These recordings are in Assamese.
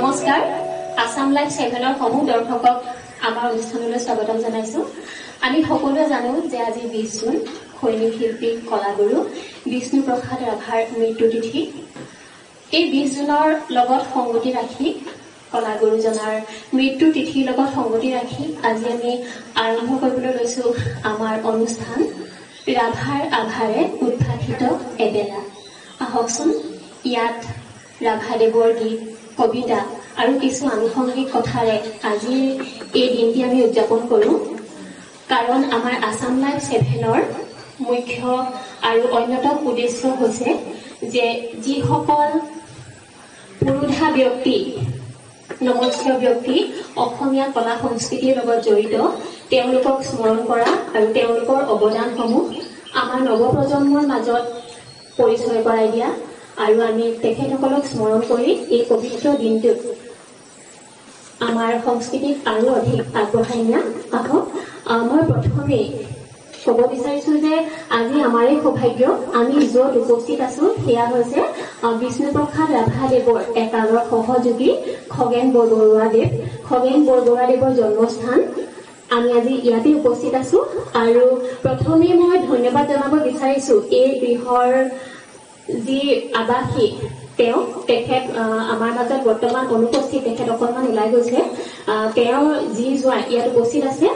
নমস্কাৰ আসাম লাইভ 7ৰ সমূহ দৰ্শকক আমাৰ অনুষ্ঠানলৈ স্বাগতম জনাইছো। আমি সকলোৱে জানো যে আজি 20 জুন সৈনিক শিল্পী কলাগুৰু বিষ্ণু প্ৰসাদ ৰাভাৰ মৃত্যু তিথি। এই 20 জুনৰ লগত সংগতি ৰাখি কলাগুৰুজনাৰ মৃত্যু তিথিৰ লগত সংগতি ৰাখি আজি আমি আৰম্ভ কৰিবলৈ লৈছো আমাৰ অনুষ্ঠান ৰাভাৰ আভাৰে উদ্ভাসিত এবেলা। আহকচোন ইয়াত ৰাভাদেৱৰ গীত কবিতা আৰু কিছু আনুষংগিক কথাৰে আজি এই দিনটি আমি উদযাপন কৰোঁ। কাৰণ আমাৰ আসাম লাইভ 7ৰ মুখ্য আৰু অন্যতম উদ্দেশ্য হৈছে যে যিসকল পুৰুধা ব্যক্তি নমস্য ব্যক্তি অসমীয়া কলা সংস্কৃতিৰ লগত জড়িত তেওঁলোকক স্মৰণ কৰা আৰু তেওঁলোকৰ অৱদানসমূহ আমাৰ নৱপ্ৰজন্মৰ মাজত পৰিচয় কৰাই দিয়া আৰু আমি তেখেতসকলক স্মৰণ কৰি এই পবিত্ৰ দিনটোত আমাৰ সংস্কৃতিক আৰু অধিক আগবঢ়াই নিয়া। আহক মই প্ৰথমে ক'ব বিচাৰিছো যে আজি আমাৰে সৌভাগ্য আমি য'ত উপস্থিত আছো সেয়া হৈছে বিষ্ণুপ্ৰসাদ ৰাভাদেৱৰ একালৰ সহযোগী খগেন বৰবৰুৱাদেৱৰ জন্মস্থান। আমি আজি ইয়াতে উপস্থিত আছো আৰু প্ৰথমে মই ধন্যবাদ জনাব বিচাৰিছো এই গৃহৰ যি আৱাসিক তেখেত আমাৰ মাজত বৰ্তমান অনুপস্থিত, তেখেত অকণমান ওলাই গৈছে। তেওঁ যি যোৱা ইয়াত উপস্থিত আছে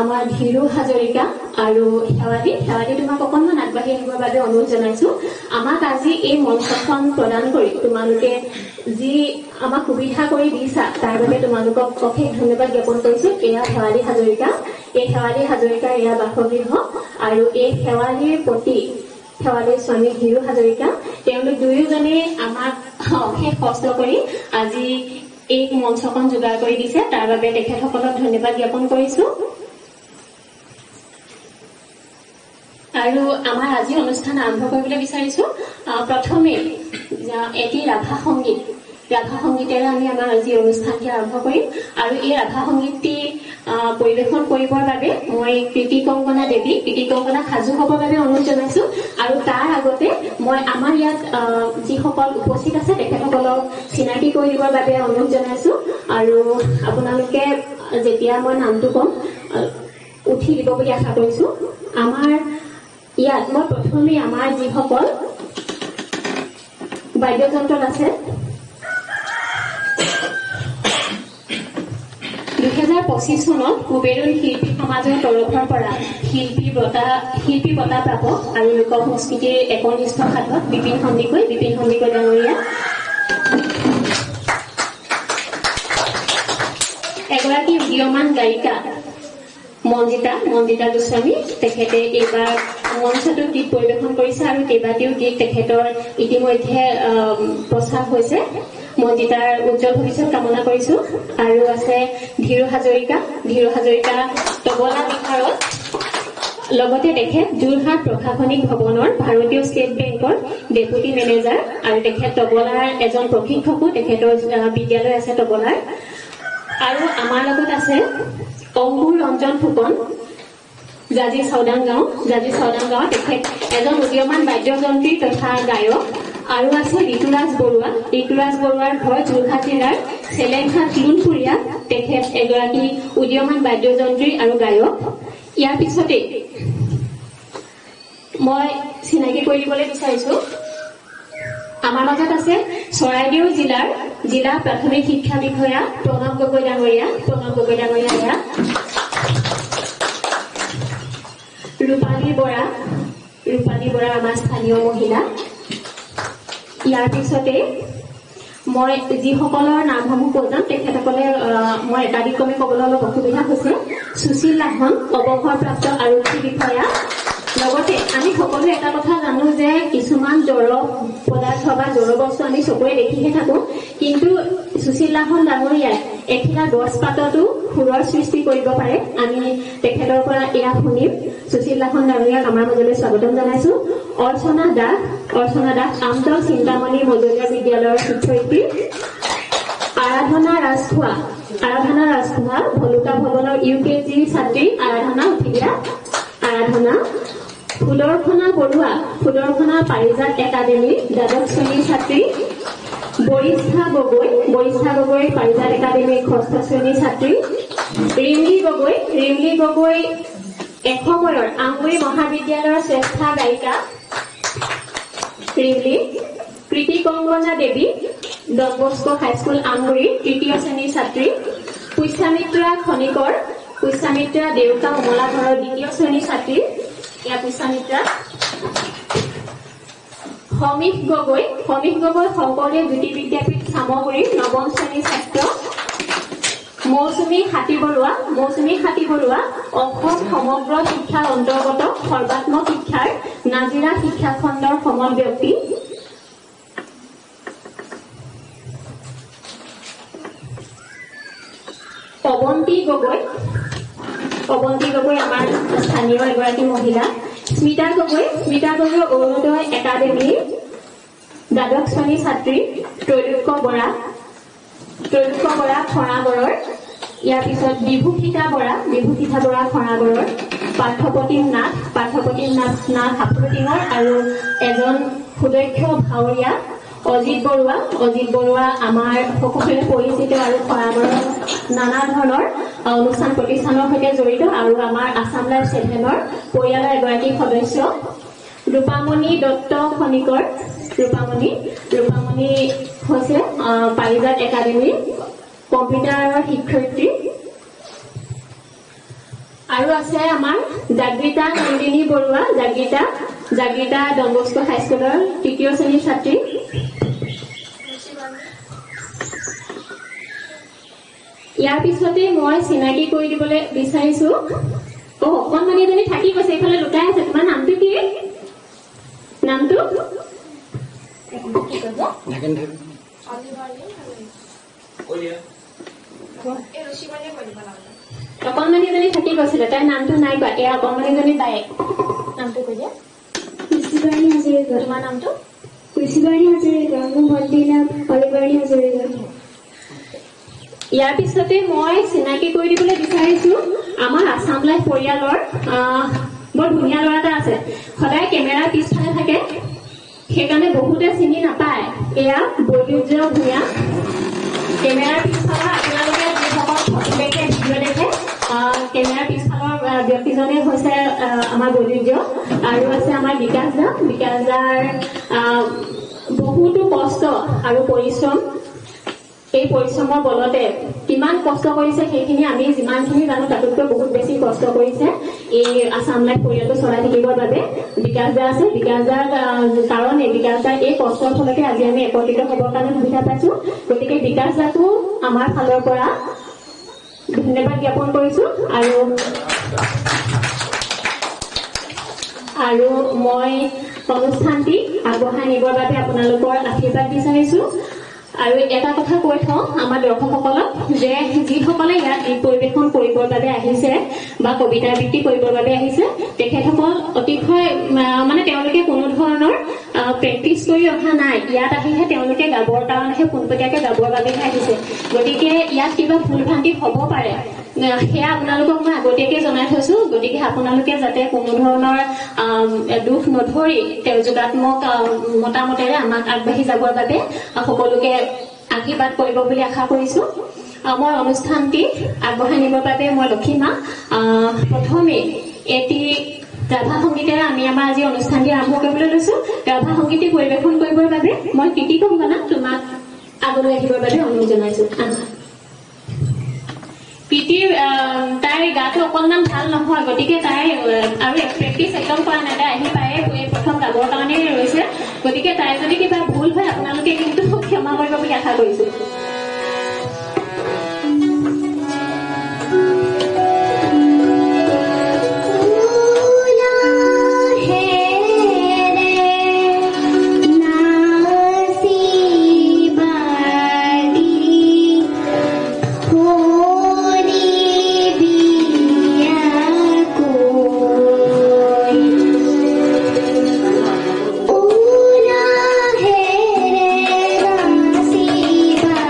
আমাৰ ধীৰু হাজৰিকা আৰু শেৱালি তোমাক অকণমান আগবাঢ়ি আহিবৰ বাবে অনুৰোধ জনাইছো। আমাক আজি এই মঞ্চখন প্ৰদান কৰি তোমালোকে যি আমাক সুবিধা কৰি দিছা তাৰ বাবে তোমালোকক অশেষ ধন্যবাদ জ্ঞাপন কৰিছো। এয়া শেৱালি হাজৰিকা, এই শেৱালি হাজৰিকাৰ এয়া বাসগৃহ আৰু এই শেৱালিৰ স্বামী ধীৰু হাজৰিকা, তেওঁলোক দুয়োজনে আমাক অশেষ কষ্ট কৰি আজি এই মঞ্চখন যোগাৰ কৰি দিছে, তাৰ বাবে তেখেতসকলক ধন্যবাদ জ্ঞাপন কৰিছো। আৰু আমাৰ আজি অনুষ্ঠান আৰম্ভ কৰিবলৈ বিচাৰিছো প্ৰথমে এটি ৰাভা সংগীতেৰে আমি আমাৰ আজি অনুষ্ঠানটি আৰম্ভ কৰিম আৰু এই ৰাভা সংগীতটি পৰিৱেশন কৰিবৰ বাবে মই কৃতি কংকনা সাজু হ'বৰ বাবে অনুৰোধ জনাইছো। আৰু তাৰ আগতে মই আমাৰ ইয়াত যিসকল উপস্থিত আছে তেখেতসকলক চিনাকি কৰি দিবৰ বাবে অনুৰোধ জনাইছো। আৰু আপোনালোকে যেতিয়া মই নামটো কম উঠি দিব বুলি আশা কৰিছো। আমাৰ ইয়াত মই প্ৰথমে আমাৰ যিসকল বাদ্যযন্ত্ৰত আছে 2025 চনত কুবেৰুল শিল্পী সমাজৰ তৰফৰ পৰা শিল্পী বঁটা প্ৰাপক আৰু লোক সংস্কৃতিৰ একনিষ্ঠ সাধক বিপিন সন্দিকৈ ডাঙৰীয়া, এগৰাকী উদীয়মান গায়িকা মন্দিতা গোস্বামী, তেখেতে এইবাৰ মঞ্চটোত গীত পৰিৱেশন কৰিছে আৰু কেইবাটিও গীত তেখেতৰ ইতিমধ্যে প্ৰচাৰ হৈছে। মন্দিতাৰ উজ্জ্বল ভৱিষ্যত কামনা কৰিছো। আৰু আছে ধীৰু হাজৰিকা তবলা বিভাগত, লগতে তেখেত যোৰহাট প্ৰশাসনিক ভৱনৰ ভাৰতীয় ষ্টেট বেংকৰ ডেপুটি মেনেজাৰ আৰু তেখেত তবলাৰ এজন প্ৰশিক্ষকো, তেখেতৰ বিদ্যালয় আছে তবলাৰ। আৰু আমাৰ লগত আছে অংকুৰ ৰঞ্জন ফুকন, জাজি চাওদাংগাঁও, তেখেত এজন উদীয়মান বাদ্যযন্ত্ৰী তথা গায়ক। আৰু আছে ঋতুৰাজ বৰুৱাৰ ঘৰ যোৰহাট জিলাৰ চেলেংঘাট লুণপুৰীয়া, তেখেত এগৰাকী উদীয়মান বাদ্যযন্ত্ৰী আৰু গায়ক। ইয়াৰ পিছতে মই চিনাকি কৰি দিবলৈ বিচাৰিছো আমাৰ মাজত আছে চৰাইদেউ জিলা প্ৰাথমিক শিক্ষা বিষয়া প্ৰণৱ গগৈ ডাঙৰীয়া এয়া, ৰূপালী বৰা আমাৰ স্থানীয় মহিলা। ইয়াৰ পিছতে মই যিসকলৰ নামসমূহ কৈ যাম তেখেতসকলে মই একাধিক্ৰমে ক'বলৈ অলপ অসুবিধা হৈছে। সুশীল লাহন অৱসৰপ্ৰাপ্ত আৰক্ষী বিষয়া। লগতে আমি সকলোৱে এটা কথা জানো যে কিছুমান জড় পদাৰ্থ বা জড় বস্তু আমি চকুৰে দেখিহে থাকো, কিন্তু সুশীল লাহন ডাঙৰীয়াই এখিলা গছ পাততো সুৰৰ সৃষ্টি কৰিব পাৰে। আমি তেখেতৰ পৰা এয়া শুনিম। সুশীল লাহন ডাঙৰীয়াক আমাৰ মাজলৈ স্বাগতম জনাইছো। অৰ্চনা দাস আমতল চিন্তামণি মজলীয়া বিদ্যালয়ৰ শিক্ষয়িত্ৰী। আৰাধনা ৰাজখোৱা ভলুকা ভৱনৰ UKG ছাত্ৰী আৰাধনা ফুলৰখনা পাৰিজাত একাডেমী দ্বাদশ শ্ৰেণীৰ ছাত্ৰী। বৰিষ্ঠা গগৈ পাৰিজাত একাডেমীৰ ষষ্ঠ শ্ৰেণীৰ ছাত্ৰী। ৰিমলি গগৈ এসময়ৰ আমগুৰি মহাবিদ্যালয়ৰ শ্ৰেষ্ঠ গায়িকা ৰিমলি। প্ৰীতি কংগনা দেৱী ডন বস্কো হাইস্কুল আমগুৰি তৃতীয় শ্ৰেণীৰ ছাত্ৰী। পুষ্যামিত্ৰা খনিকৰ দেউকা উমলা ঘৰৰ দ্বিতীয় শ্ৰেণীৰ ছাত্ৰী। ইয়াৰ পুষ্যামিত্ৰা। সমীষ গগৈ শংকৰদেৱ জ্যোতি বিদ্যাপীঠ চামগুৰিৰ নৱম শ্ৰেণীৰ ছাত্ৰ। মৌচুমী হাতী বৰুৱা অসম সমগ্ৰ শিক্ষাৰ অন্তৰ্গত সৰ্বাত্মক শিক্ষাৰ নাজিৰা শিক্ষা খণ্ডৰ সমল ব্যক্তি। পৱন্তী গগৈ আমাৰ স্থানীয় এগৰাকী মহিলা। স্মিতা গগৈ অৰুণোদয় একাডেমীৰ দ্বাদশ শ্ৰেণীৰ ছাত্ৰী। ত্ৰৈলোক্য বৰা খৰাগড়ৰ। ইয়াৰ পিছত বিভূষিতা বৰা খৰাগড়ৰ। পাৰ্থপ্ৰতিম নাথ হাফলতিঙৰ আৰু এজন সুদক্ষ ভাৱৰীয়া অজিত বৰুৱা আমাৰ সকলোৱে পৰিচিত আৰু খৰাগড়ৰ নানা ধৰণৰ অনুষ্ঠান প্ৰতিষ্ঠানৰ সৈতে জড়িত আৰু আমাৰ আছাম লাইভ 7ৰ পৰিয়ালৰ এগৰাকী সদস্য। ৰূপামণি দত্ত খনিকৰ ৰূপামণি হৈছে পাৰিজাত একাডেমীৰ কম্পিউটাৰৰ শিক্ষয়িত্ৰী। আৰু আছে আমাৰ জাগৃতা নন্দিনী বৰুৱা জাগৃতা ডন বস্কো হাইস্কুলৰ তৃতীয় শ্ৰেণীৰ ছাত্ৰী। ইয়াৰ পিছতে মই চিনাকি কৰি দিবলৈ বিচাৰিছো। অকণমানি এজনী থাকি গৈছে, এইফালে লুকাই আছে। তোমাৰ নামটো কি? অকণমানি এজনী থাকি গৈছিলে, তাইৰ নামটো নাই কোৱা। এয়া অকণমানিজনী বায়েক। নামটো কৈ দিয়া। কৃষিবাণী হাজৰিকা। তোমাৰ নামটো? কৃষিবাণী হাজৰিকা। মোৰ ভণ্টিৰ নাম অলিবাণী হাজৰিকা। ইয়াৰ পিছতে মই চিনাকি কৰি দিবলৈ বিচাৰিছো আমাৰ আছাম লাইভ পৰিয়ালৰ বৰ ধুনীয়া ল'ৰা এটা আছে। সদায় কেমেৰাৰ পিছফালে থাকে, সেইকাৰণে বহুতে চিনি নাপায়। এয়া বৈদ্যুজ্য ভূঞা। কেমেৰাৰ পিছফালৰ আপোনালোকে যিসকল ফটো দেখে, ভিডিঅ' দেখে, কেমেৰাৰ পিছফালৰ ব্যক্তিজনে হৈছে আমাৰ বৈদ্যুজ্য। আৰু আছে আমাৰ বিকাশ দাৰ বহুতো কষ্ট আৰু পৰিশ্ৰম। এই পৰিশ্ৰমৰ বলতে কিমান কষ্ট কৰিছে সেইখিনি আমি যিমানখিনি জানো তাতোতকৈ বহুত বেছি কষ্ট কৰিছে এই আছাম লাইভ পৰিয়ালটো চলাই থাকিবৰ বাবে। বিকাশ দা আছে। বিকাশ দাৰ কাৰণে বিকাশ দাৰ এই কষ্টৰ ফলতে আজি আমি একত্ৰিত হ'বৰ কাৰণে সুবিধা পাইছো। গতিকে বিকাশ দাকো আমাৰ ফালৰ পৰা ধন্যবাদ জ্ঞাপন কৰিছো। আৰু মই অনুষ্ঠানটি আগবঢ়াই নিবৰ বাবে আপোনালোকৰ আশীৰ্বাদ বিচাৰিছো। আৰু এটা কথা কৈ থওঁ আমাৰ দৰ্শকসকলক যে যিসকলে ইয়াত গীত পৰিৱেশন কৰিবৰ বাবে আহিছে বা কবিতা আবৃত্তি কৰিবৰ বাবে আহিছে, তেখেতসকল অতিশয় মানে তেওঁলোকে কোনো ধৰণৰ প্ৰেক্টিচ কৰি অহা নাই। ইয়াত আহিহে তেওঁলোকে গাবৰ কাৰণেহে পোনপটীয়াকৈ গাবৰ বাবেহে আহিছে। গতিকে ইয়াত কিবা ভুল ভ্ৰান্তি হ'ব পাৰে, সেয়া আপোনালোকক মই আগতীয়াকৈ জনাই থৈছো। গতিকে আপোনালোকে যাতে কোনো ধৰণৰ দুখ নধৰি তেওঁ যোগাত্মক মতামতেৰে আমাক আগবাঢ়ি যাবৰ বাবে সকলোকে আশীৰ্বাদ কৰিব বুলি আশা কৰিছো। মই অনুষ্ঠানটি আগবঢ়াই নিবৰ বাবে মই লক্ষীমা প্ৰথমে এটি ৰাভা সংগীতেৰে আমি আমাৰ আজি অনুষ্ঠানটি আৰম্ভ কৰিবলৈ লৈছো। ৰাভা সংগীত পৰিৱেশন কৰিবৰ বাবে মই প্ৰীতি কংগনা তোমাক আগলৈ আহিবৰ বাবে অনুৰোধ জনাইছো। প্ৰীতিৰ তাইৰ গাটো অকণমান ভাল নহয়, গতিকে তাই আৰু প্ৰেক্টিচ একদম কৰা নাই। তাই আহি পায়ে প্ৰথম গাবৰ কাৰণে ৰৈছে। গতিকে তাই যদি কিবা ভুল হয় আপোনালোকে কিন্তু ক্ষমা কৰিব বুলি আশা কৰিছো। Bye.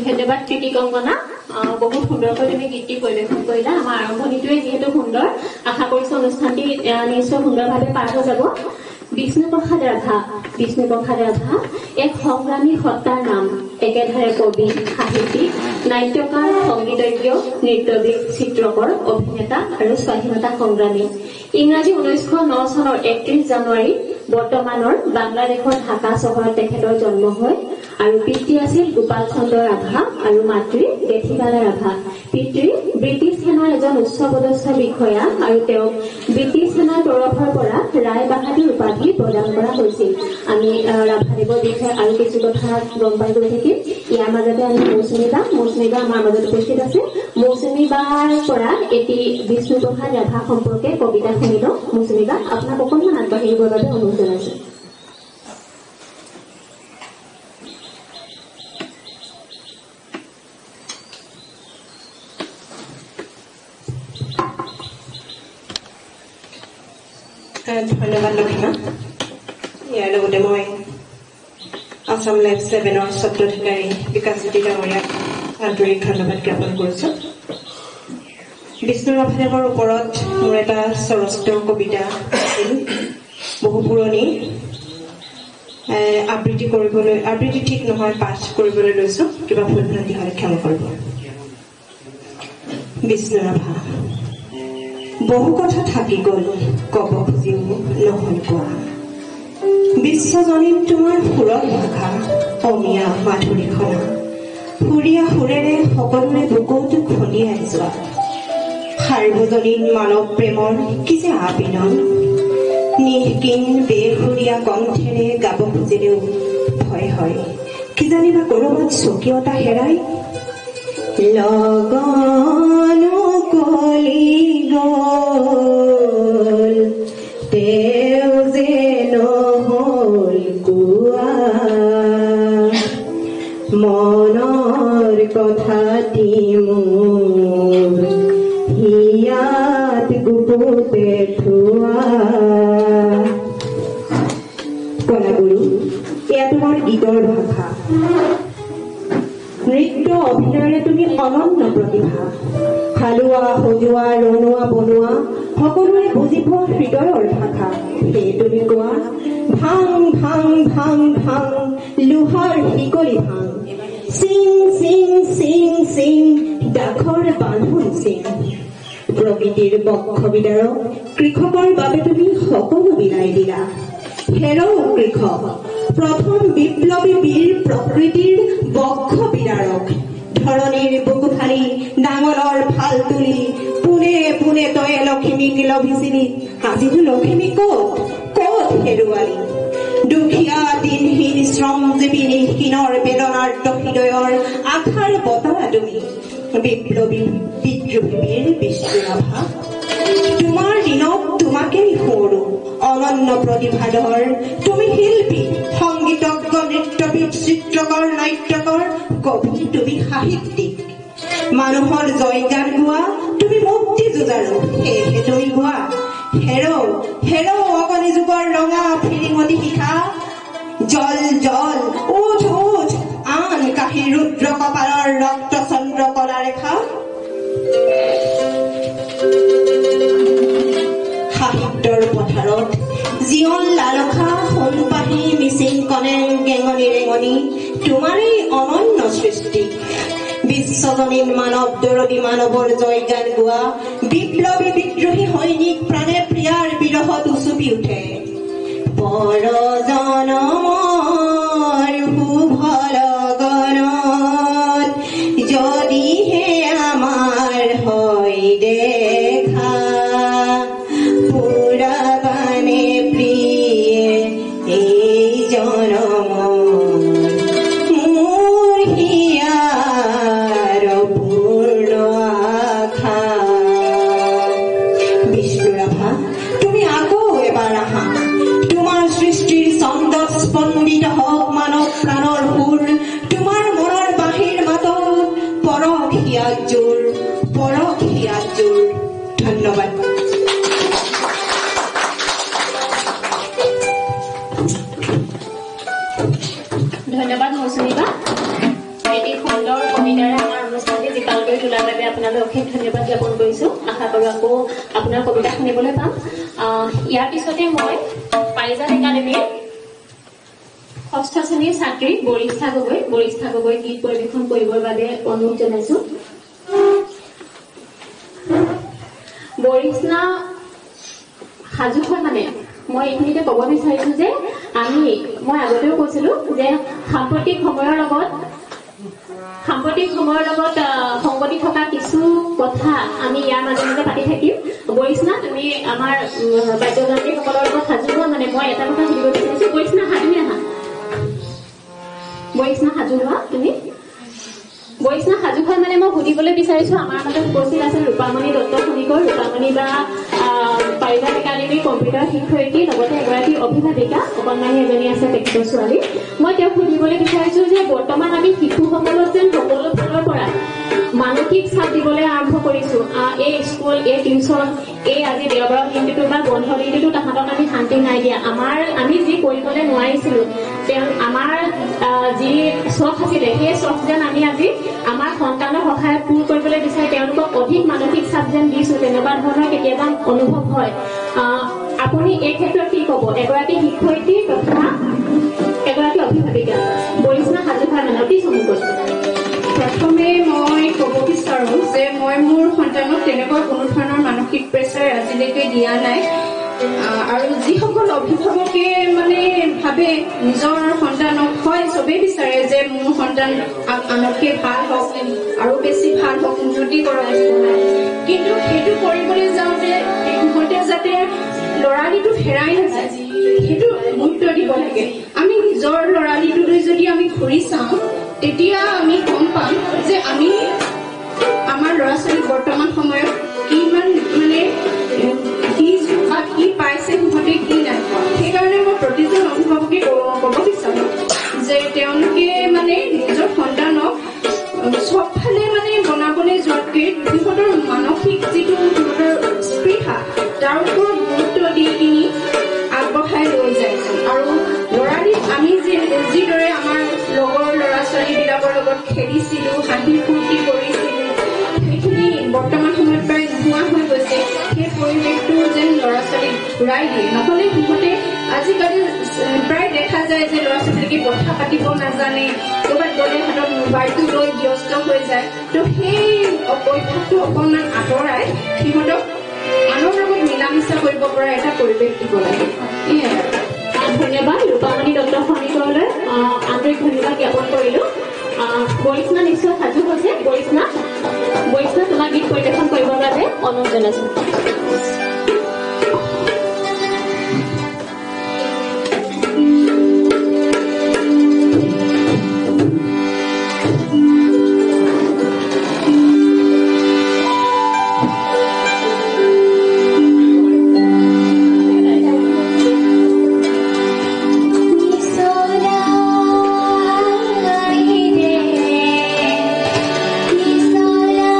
ধন্যবাদ কৃতি কংকনা বহুত সুন্দৰকৈ তুমি গীতটি পৰিৱেশন কৰিলা আমাৰ আৰম্ভণিটোৱে যিহেতু সুন্দৰ আশা কৰিছো অনুষ্ঠানটি নিশ্চয় সুন্দৰভাৱে পাৰ হৈ যাব বিষ্ণুপ্ৰসাদ ৰাভা এক সংগ্ৰামী সত্তাৰ নাম একেধাৰে কবি সাহিত্যিক নাট্যকাৰ সংগীতজ্ঞ নৃত্যবিদ চিত্ৰকৰ অভিনেতা আৰু স্বাধীনতা সংগ্ৰামী ইংৰাজী 1909 চনৰ 31 জানুৱাৰী বৰ্তমানৰ বাংলাদেশৰ ঢাকা চহৰত তেখেতৰ জন্ম হয় আৰু পিতৃ আছিল গোপাল চন্দ্ৰ ৰাভা আৰু মাতৃ দেথিবালা ৰাভা পিতৃ ব্ৰিটিছ সেনাৰ এজন উচ্চপদস্থ বিষয়া আৰু তেওঁক ব্ৰিটিছ সেনাৰ তৰফৰ পৰা ৰায় বাহাদুৰ উপাধি প্ৰদান কৰা হৈছিল আমি ৰাভাদেৱৰ বিষয়ে আৰু কিছু কথা গম পাই গৈ থাকিম ইয়াৰ মাজতে আমি মৌচুমী বা আমাৰ মাজত উপস্থিত আছে মৌচুমী বাৰ পৰা এটি বিষ্ণুপ্ৰসাদ ৰাভা সম্পৰ্কে কবিতা শুনিব মৌচুমী বা আপোনাক অকণমান আগবাঢ়িবৰ বাবে অনুৰোধ জনাইছো ধন্যবাদ লক্ষীমা ইয়াৰ লগতে মই আসাম লাইফ 7ৰ স্বত্বাধিকাৰী বিকাশজ্যোতি ডাঙৰীয়াক আন্তৰিক ধন্যবাদ জ্ঞাপন কৰিছোঁ বিষ্ণু ৰাভাদেৱৰ ওপৰত মোৰ এটা স্বৰচিত কবিতা আছিল বহু পুৰণি আবৃত্তি ঠিক নহয় পাঠ কৰিবলৈ লৈছোঁ কিবা ভুল ভ্ৰান্তি হ'লে ক্ষমা কৰিব বিষ্ণু ৰাভা বহু কথা থাকি গ'ল কব খুজিও নহল কোৱা বিশ্বজনীন তোমাৰ সুৰৰ ভাষা অমীয়া মাধুৰীখনা সুৰীয়া সুৰেৰে সকলোৰে বুকুত খুন্দিয়াই যোৱা সাৰ্বজনীন মানৱ প্ৰেমৰ কি যে আবেদন নিঃকিন বেসুৰীয়া কণ্ঠেৰে গাব খুজিলেও ভয় হয় কিজানিবা ক'ৰবাত স্বকীয়তা হেৰাই লগনো কলি গ'ল তেওঁ যে নহল কোৱা মনৰ কথাটি মোৰ হিয়াত গুপুতে থোৱা কলাগুৰু এয়া তোমাৰ গীতৰ ভাষা নৃত্য অভিনয়েৰে তুমি অনন্য প্ৰতিভা হালোৱা সজোৱা ৰণোৱা বনোৱা সকলোৰে বুজি পোৱা হৃদয়ৰ ভাষা সেয়ে তুমি কোৱা ভাং ভাং ভাং ভাং লোহাৰ শিকলি ভাং চিং চিং চিং চিং ডাখৰ বান্ধোন চিং প্ৰকৃতিৰ বক্ষ বিদাৰক কৃষকৰ বাবে তুমি সকলো বিলাই দিলা হেৰৌ কৃষক প্ৰথম বিপ্লৱী বীৰ প্ৰকৃতিৰ বক্ষ বিদাৰক ধৰণীৰ বুকু ফালি ডাঙৰৰ ফাল তুলি পোনে পোনে তই লখিমীক লভিছিলি আজিতো লখিমী ক'ত হেৰুৱালি দুখীয়া দিনহীন শ্ৰমজীৱী নিঃকিনৰ বেদনাৰ্ত হৃদয়ৰ আশাৰ বতৰা তুমি বিপ্লৱী বিদ্ৰোহীৰ বিষ্ণু ৰাভা তোমাৰ দিনত তোমাকেই সোঁৱৰো অনন্য প্ৰতিভাধৰ তুমি শিল্পী সংগীতজ্ঞ নৃত্যবিদ চিত্ৰকৰ নাট্যকৰ কবি তুমি সাহিত্যিক মানুহৰ জয়গান গোৱা তুমি মুক্তি যুঁজাৰু সেয়েহে তুমি গোৱা হেৰৌ হেৰৌ অগণি যুগৰ ৰঙা ফিৰিঙতি শিখা জল জল উঠ উঠ আন কাহি ৰুদ্ৰ কপালৰ ৰক্ত চন্দ্ৰ কলা ৰেখা সাহিত্যৰ পথাৰত জীৱন লালসা সোণপাহি মিচিং কনেং গেঙনি ৰেঙনি তোমাৰেই অনন্য সৃষ্টি বিশ্বজনীন মানৱ দৰদী মানৱৰ জয়গান গোৱা বিপ্লৱী বিদ্ৰোহী সৈনিক প্ৰাণে প্ৰিয়াৰ বিৰহত উচুপি উঠে পৰজনমৰ শুভ লগনত যদিহে আমাৰ হয় দেখা পুৰাবানে প্ৰিয়ে এই জনম মোৰ হিয়াৰ পূৰ্ণ আশা বিষ্ণু ৰাভা তুমি আকৌ এবাৰ আহা তোমাৰ সৃষ্টিৰ ছন্দত স্পন্দিত হওক মানৱ প্ৰাণৰ সুৰ তোমাৰ মনৰ বাঁহীৰ মাতত পৰক হিয়াত জোৰ ধন্যবাদ ধন্যবাদ মৌচুমী বা এটি সুন্দৰ কবিতাৰে আমাৰ অনুষ্ঠানটি জীপাল কৰি তোলাৰ বাবে আপোনালৈ অশেষ ধন্যবাদ জ্ঞাপন কৰিছোঁ। আশা কৰোঁ আকৌ আপোনাৰ কবিতা শুনিবলৈ পাম। ইয়াৰ পিছতে মই পাৰিজাত একাডেমীৰ 6ষ্ঠ শ্ৰেণীৰ ছাত্ৰী বৰিষ্ঠা গগৈ গীত পৰিৱেশন কৰিবৰ বাবে অনুৰোধ জনাইছোঁ। বৰিষ্ঠা সাজু হয় মানে মই এইখিনিতে ক'ব বিচাৰিছোঁ যে মই আগতেও কৈছিলোঁ যে সাম্প্ৰতিক সময়ৰ লগত সংগতি থকা কিছু কথা আমি ইয়াৰ মাজে মাজে পাতি থাকিম। বৰিষ্ঠা তুমি আমাৰ বাদ্যযন্ত্ৰীসকলৰ লগত সাজু হোৱা মানে মই এটা কথা সুধিব বিচাৰিছোঁ। বৰিষ্ঠা সাজুৱে আহা। বৰিষ্ঠা সাজু হোৱা তুমি। বৰিষ্ঠা সাজু হয় মানে মই সুধিবলৈ বিচাৰিছোঁ আমাৰ মাজত উপস্থিত আছে ৰূপামণি দত্ত খনিকৰ। ৰূপামণি বা পাৰিজাত একাডেমীৰ কম্পিউটাৰ শিক্ষয়িত্ৰী, লগতে এগৰাকী অভিভাৱিকা, অকণমানি এজনী আছে তেখেতৰ ছোৱালী। মই তেওঁক সুধিবলৈ বিচাৰিছোঁ যে বৰ্তমান আমি শিশুসকলক যেন সকলো ফালৰ পৰা মানসিক চাপ দিবলৈ আৰম্ভ কৰিছোঁ। এই স্কুল, এই টিউচন, এই আজি দেওবাৰৰ দিনটোতো বা বন্ধ দিনটোতো তাহাঁতক আমি শান্তি নাই দিয়া। আমি যি কৰিবলৈ নোৱাৰিছিলোঁ, আমাৰ যি চখ আছিলে সেই চখ যেন আমি আজি আমাৰ সন্তানৰ সহায়ত পূৰ কৰিবলৈ বিচাৰি তেওঁলোকক অধিক মানসিক চাপ যেন দিছোঁ, তেনেকুৱা ধৰণৰ কেতিয়াবা অনুভৱ হয়। আপুনি এই ক্ষেত্ৰত কি ক'ব? এগৰাকী শিক্ষয়িত্ৰী তথা এগৰাকী অভিভাৱিকা বৰিষ্ঠা সাজু হয় মানে অতি চমুকৈ। প্ৰথমে মই ক'ব বিচাৰোঁ যে মই মোৰ সন্তানক তেনেকুৱা কোনো ধৰণৰ মানসিক প্ৰেছাৰ আজিলৈকে দিয়া নাই। আৰু যিসকল অভিভাৱকে মানে ভাবে নিজৰ সন্তানক, হয় চবেই বিচাৰে যে মোৰ সন্তান আনতকৈ ভাল হওক আৰু বেছি ভাল হওক, উন্নতি কৰক, কিন্তু সেইটো কৰিবলৈ যাওঁতে সিহঁতে যাতে ল'ৰালিটো হেৰাই নাযায় সেইটো গুৰুত্ব দিব লাগে। আমি নিজৰ ল'ৰালিটোলৈ যদি আমি ঘূৰি চাওঁ তেতিয়া আমি গম পাম যে আমি আমাৰ ল'ৰা ছোৱালী বৰ্তমান সময়ত কিমান মানে কি পাইছে, সিহঁতে কি নাই। সেইকাৰণে মই প্ৰতিজন অভিভাৱকে ক'ব বিচাৰোঁ যে তেওঁলোকে মানে নিজৰ সন্তানক চবফালে মানে বনাবলৈ যোৱাতকৈ সিহঁতৰ মানসিক যিটো সিহঁতৰ স্পৃহা তাৰ ওপৰত গুৰুত্ব দি কিনি আগবঢ়াই লৈ যায়। আৰু ল'ৰালিত আমি যিদৰে আমাৰ লগৰ ল'ৰা ছোৱালীবিলাকৰ লগত খেলিছিলোঁ, হাঁহি ফূৰ্তি কৰিছিলোঁ, সেইখিনি বৰ্তমান সময়ত প্ৰায় নোহোৱা হৈ গৈছে। সেই পৰিৱেশটো যেন ল'ৰা ছোৱালীক ঘূৰাই দিয়ে, নহ'লে সিহঁতে আজিকালি প্ৰায় দেখা যায় যে ল'ৰা ছোৱালীকে কথা পাতিব নাজানে, ক'ৰবাত গ'লে হাতত মোবাইলটো লৈ ব্যস্ত হৈ যায়। তো সেই অভ্যাসটো অকণমান আঁতৰাই সিহঁতক আনৰ লগত মিলা মিছা কৰিব পৰা এটা পৰিৱেশ দিব লাগে। ধন্যবাদ ৰূপামণি দত্ত খনিকৰলৈ আন্তৰিক ধন্যবাদ জ্ঞাপন কৰিলোঁ। বৰিষ্ঠা নিশ্চয় সাজু হৈছে। বৰিষ্ঠা তোমাক গীত পৰিৱেশন কৰিবৰ বাবে অনুৰোধ জনাইছোঁ। Ni sola,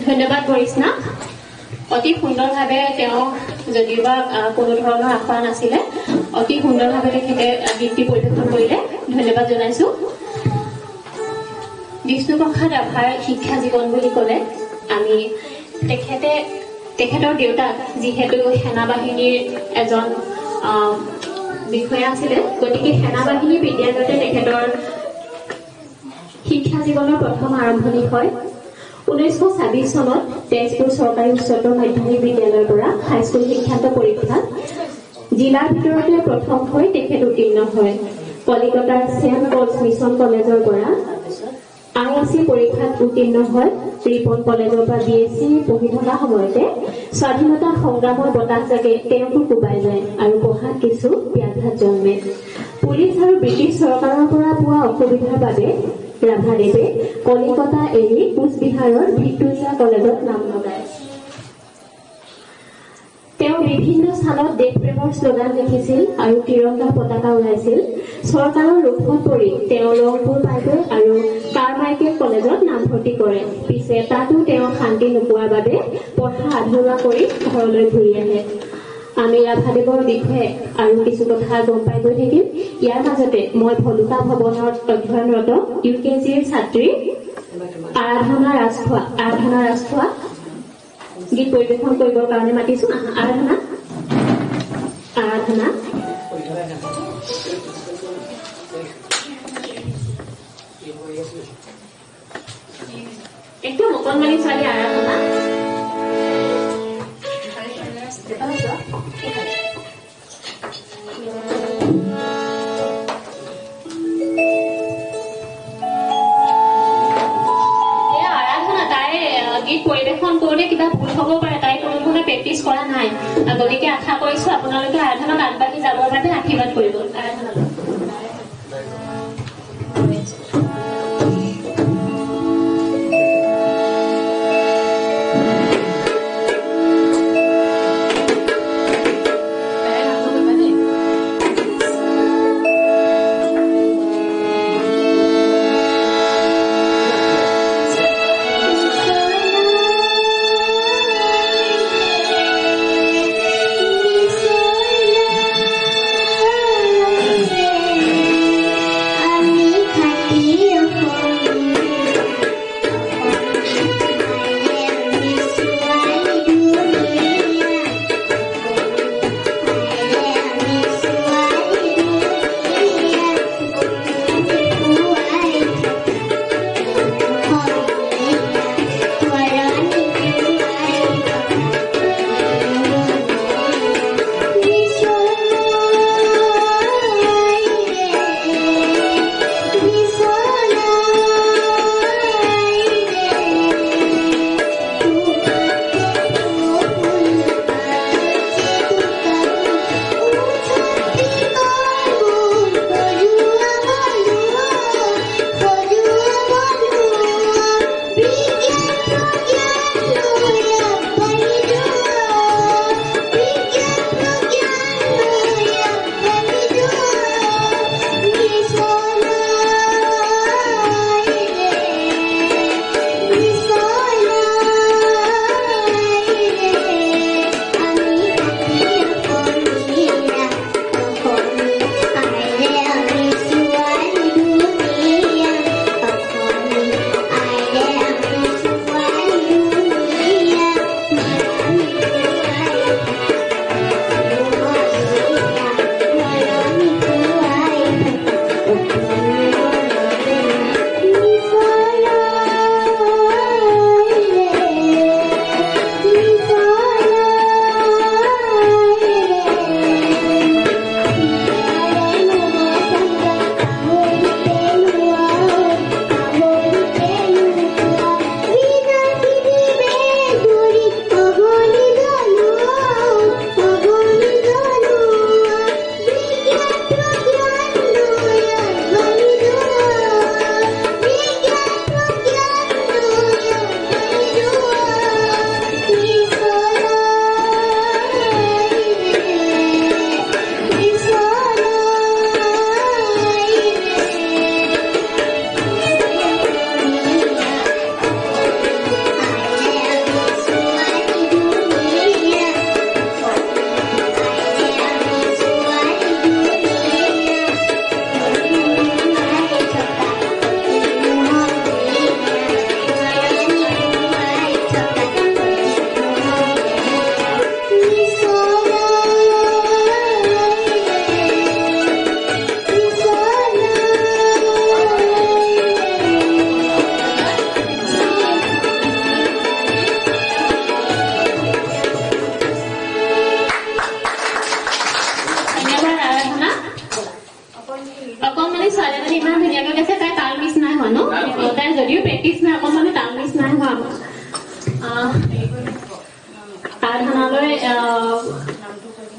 ধন্যবাদ বৰিষ্ণা অতি সুন্দৰভাৱে তেওঁ যদিবা কোনো ধৰণৰ আশা নাছিলে অতি সুন্দৰভাৱে তেখেতে গীতটি পৰিৱেশন কৰিলে ধন্যবাদ জনাইছো বিষ্ণুপ্ৰসাদ ৰাভাৰ শিক্ষা জীৱন বুলি ক'লে আমি তেখেতৰ দেউতাক যিহেতু সেনাবাহিনীৰ এজন বিষয়া আছিলে গতিকে সেনাবাহিনী বিদ্যালয়তে তেখেতৰ শিক্ষা জীৱনৰ প্ৰথম আৰম্ভণি হয় 1926 চনত তেজপুৰ চৰকাৰী উচ্চতৰ মাধ্যমিক বিদ্যালয়ৰ পৰা হাইস্কুল শিক্ষান্ত পৰীক্ষাত জিলাৰ ভিতৰতে প্ৰথম হৈ তেখেত উত্তীৰ্ণ হয় কলিকতাৰ চেণ্ট পলছ মিছন কলেজৰ পৰা ISC পৰীক্ষাত উত্তীৰ্ণ হয় ৰিপন কলেজৰ পৰা BSc পঢ়ি থকা সময়তে স্বাধীনতা সংগ্ৰামৰ বতাহ জাগে তেওঁকো কোবাই যায় আৰু পঢ়াত কিছু ব্যাঘাত জন্মে পুলিচ আৰু ব্ৰিটিছ চৰকাৰৰ পৰা পোৱা অসুবিধাৰ বাবে ৰাভাদেৱে কলিকতা এৰি কোচবিহাৰৰ ভিক্টোৰিয়া কলেজত নাম লগায় তেওঁ বিভিন্ন স্থানত দেশপ্ৰেমৰ শ্লোগান লিখিছিল আৰু তিৰংগা পতাকা উৰাইছিল চৰকাৰৰ ৰোষত পৰি তেওঁ ৰংপুৰ পাইগৈ আৰু কাৰমাইকেল কলেজত নামভৰ্তি কৰে পিছে তাতো তেওঁ শান্তি নোপোৱাৰ বাবে পঢ়া আধৰুৱা কৰি ঘৰলৈ ঘূৰি আহে আমি ৰাভাদেৱৰ বিষয়ে আৰু কিছু কথা গম পাই গৈ থাকিম ইয়াৰ মাজতে মই ভলুকা ভৱনত অধ্যয়নৰত UKGৰ ছাত্ৰী আৰাধনা ৰাজখোৱা গীত পৰিৱেশন কৰিবৰ কাৰণে মাতিছো আৰাধনা একদম অকণমানি ছোৱালী আৰাধনা গীত পৰিৱেশন কৰোঁতে কিবা ভুল হ'ব পাৰে তাই কোনো ধৰণে প্ৰেক্টিচ কৰা নাই গতিকে আশা কৰিছো আপোনালোকে আৰাধনাক আগবাঢ়ি যাবৰ বাবে আশীৰ্বাদ কৰিব আৰাধনাক Oh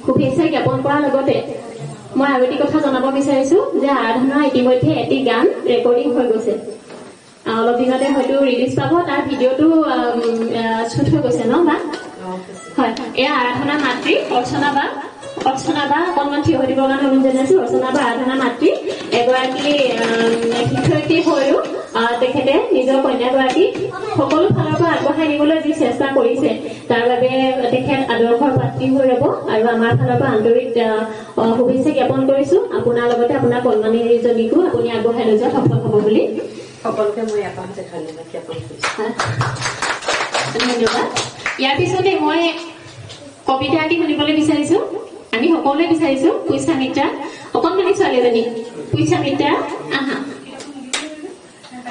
শুভেচ্ছা জ্ঞাপন কৰাৰ লগতে মই আৰু এটি কথা জনাব বিচাৰিছো যে আৰাধনা ইতিমধ্যে এটি গান ৰেকৰ্ডিং হৈ গৈছে অলপ দিনতে হয়তো ৰিলিজ পাব তাৰ ভিডিঅ'টো শুট হৈ গৈছে ন বা হয় এয়া আৰাধনা মাতৃ অৰ্চনা বা অকণমান থিয় হৈ দিবৰ কাৰণে অনুৰোধ জনাইছো অৰ্চনা বা আৰাধনা মাতৃ এগৰাকী শিক্ষয়িত্ৰী হৈও তেখেতে নিজৰ কন্যাগৰাকীক সকলো ফালৰ পৰা আগবঢ়াই নিবলৈ যি চেষ্টা কৰিছে তাৰ বাবে তেখেত আদৰ্শৰ পাত্ৰী হৈ ৰ'ব আৰু আমাৰ ফালৰ পৰা আন্তৰিক শুভেচ্ছা জ্ঞাপন কৰিছো আপোনাৰ লগতে আপোনাৰ কন্যাজনীকো আপুনি আগবঢ়াই লৈ যোৱাত সফল হ'ব বুলি সকলোকে মই এপাহতে ধন্যবাদ জ্ঞাপন কৰিছো ধন্যবাদ ইয়াৰ পিছতে মই কবিতা এটি শুনিবলৈ বিচাৰিছো আমি সকলোৱে বিচাৰিছো পইচা মিত্ৰা অকণমানি ছোৱালী এজনী পইচা মিত্ৰা আহা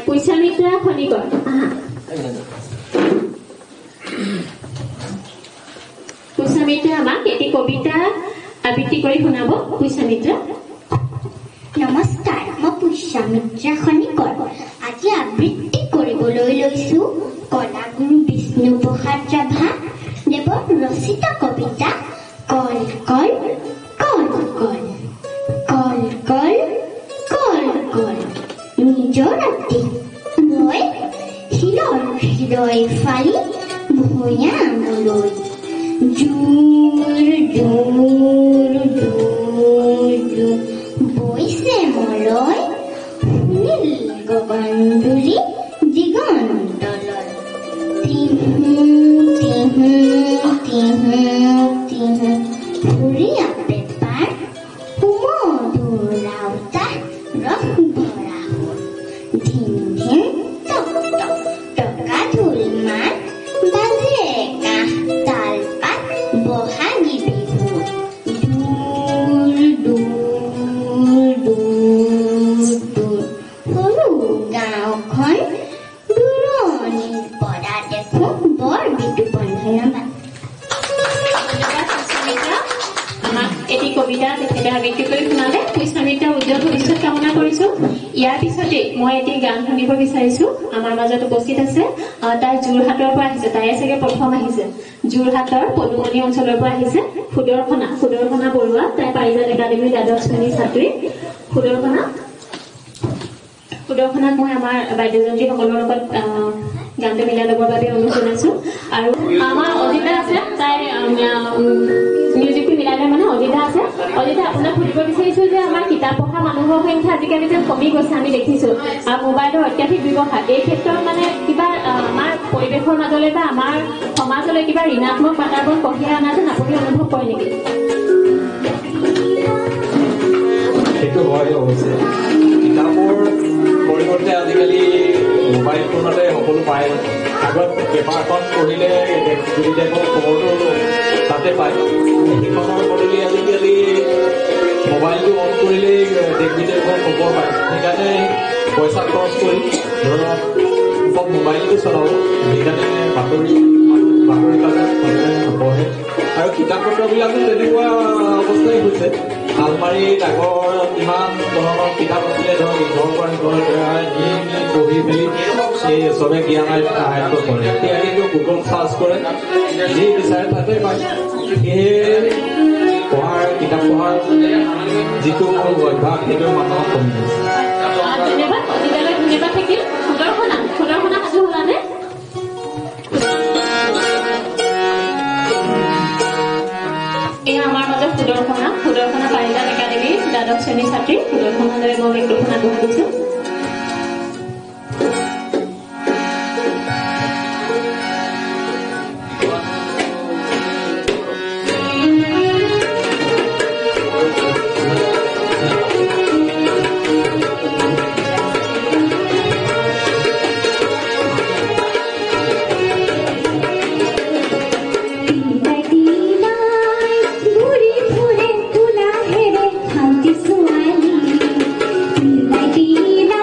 পইচা মিত্ৰা খনিকৰ আহা পইচা মিত্ৰা আমাক এটি কবিতা আবৃত্তি কৰি শুনাব পইচা মিত্ৰা নমস্কাৰ মই পইচা মিত্ৰা খনিকৰ আজি আবৃত্তি কৰিবলৈ লৈছো কলাগুৰু বিষ্ণু প্ৰসাদ ৰাভা দেৱৰ ৰচিত কবিতা কল কল কল কল কল কল কল কল নিজৰ ৰাতি মই শিলৰ হৃদয় ফালি ভৈয়ামলৈ জোৰ জোৰ জোৰ জোৰ বৈছে মলৈ নীল গগনদুৰি দিগন্তলৈ তিহু তিহু তিহু তিহু ফুৰিয়া বেপাৰ সুমধুৰ ৰাউতা ৰস ভৰা হ'ল ধিন ধিন টক টক টকা ঢোল মাত বাজে কাঁহ তাল পাত বহাগী বিহু দূৰ দূৰ দূৰ দূৰ সৰু গাঁওখন দূৰণিৰ পৰা দেখো বৰ বিতুপন ধন্যবাদ আমাক এটি কবিতা তেখেতে আবৃত্তি কৰি শুনালে পইচা মিত্ৰাৰ উজ্জ্বল ভৱিষ্যত কামনা কৰিছো ইয়াৰ পিছতে মই এটি গান শুনিব বিচাৰিছো আমাৰ মাজত উপস্থিত আছে তাই যোৰহাটৰ পৰা আহিছে তাই চাগে প্ৰথম আহিছে যোৰহাটৰ পদুমণি অঞ্চলৰ পৰা আহিছে সুদৰ্শনা বৰুৱা তাই পাৰিজাত একাডেমীৰ দ্বাদশ শ্ৰেণীৰ ছাত্ৰী সুদৰ্শনাক মই আমাৰ বাইদেউজনীসকলৰ লগত গানটো মিলাই ল'বৰ বাবে অনুৰোধ জনাইছো আৰু আমাৰ অজিতা আছে তাই মিউজিকটো মিলালে মানে অজিতা আছে অজিতা আপোনাক সুধিব বিচাৰিছো যে আমাৰ কিতাপ পঢ়া মানুহৰ সংখ্যা আজিকালি যেন কমি গৈছে আমি দেখিছো আৰু মোবাইলৰ অত্যাধিক ব্যৱহাৰ এই ক্ষেত্ৰত মানে কিবা আমাৰ পৰিৱেশৰ মাজলৈ বা আমাৰ সমাজলৈ কিবা ঋণাত্মক বাতাবৰণ কঢ়িয়াই অনা যেন আপুনি অনুভৱ কৰে নেকি সেইটো হয় অৱশ্যে কিতাপৰ পৰিৱৰ্তে আজিকালি মোবাইল ফোনতে সকলো পায় আগত পেপাৰখন পঢ়িলে দেশৰ খবৰটো তাতে পায় সেইখনৰ বদলি আজিকালি মোবাইলটো অন কৰিলেই দেশ বিদেশৰ খবৰ পায় সেইকাৰণে পইচা খৰচ কৰি ধৰক চব মোবাইলটো চলাব সেইকাৰণে বাতৰি কাকত নপঢ়ে আৰু কিতাপ পত্ৰবিলাকো তেনেকুৱা অৱস্থাই হৈছে আলমাৰীত আগৰ ইমান ধৰণৰ কিতাপ আছিলে ধৰক ইঘৰৰ পৰা সিঘৰ নি পঢ়ি মেলি সেই চবে জ্ঞান আয়ত্ত কৰে এতিয়া কিন্তু গুগল চাৰ্চ কৰে যি বিচাৰে তাতে পায় সেয়ে কিতাপ পঢ়াৰ যিটো অভ্যাস সেইটো মানুহৰ কমি গৈছে ধন্যবাদ অজিতালৈ ধন্যবাদ থাকিল সুদৰ্শনা সাজু হলানে এয়া আমাৰ মাজত সুদৰ্শনা পাৰিজাত একাডেমীৰ দ্বাদশ শ্ৰেণীৰ ছাত্ৰী সুদৰ্শনালৈ মই মিক্ৰফোন আগবঢ়াই দিছো Tina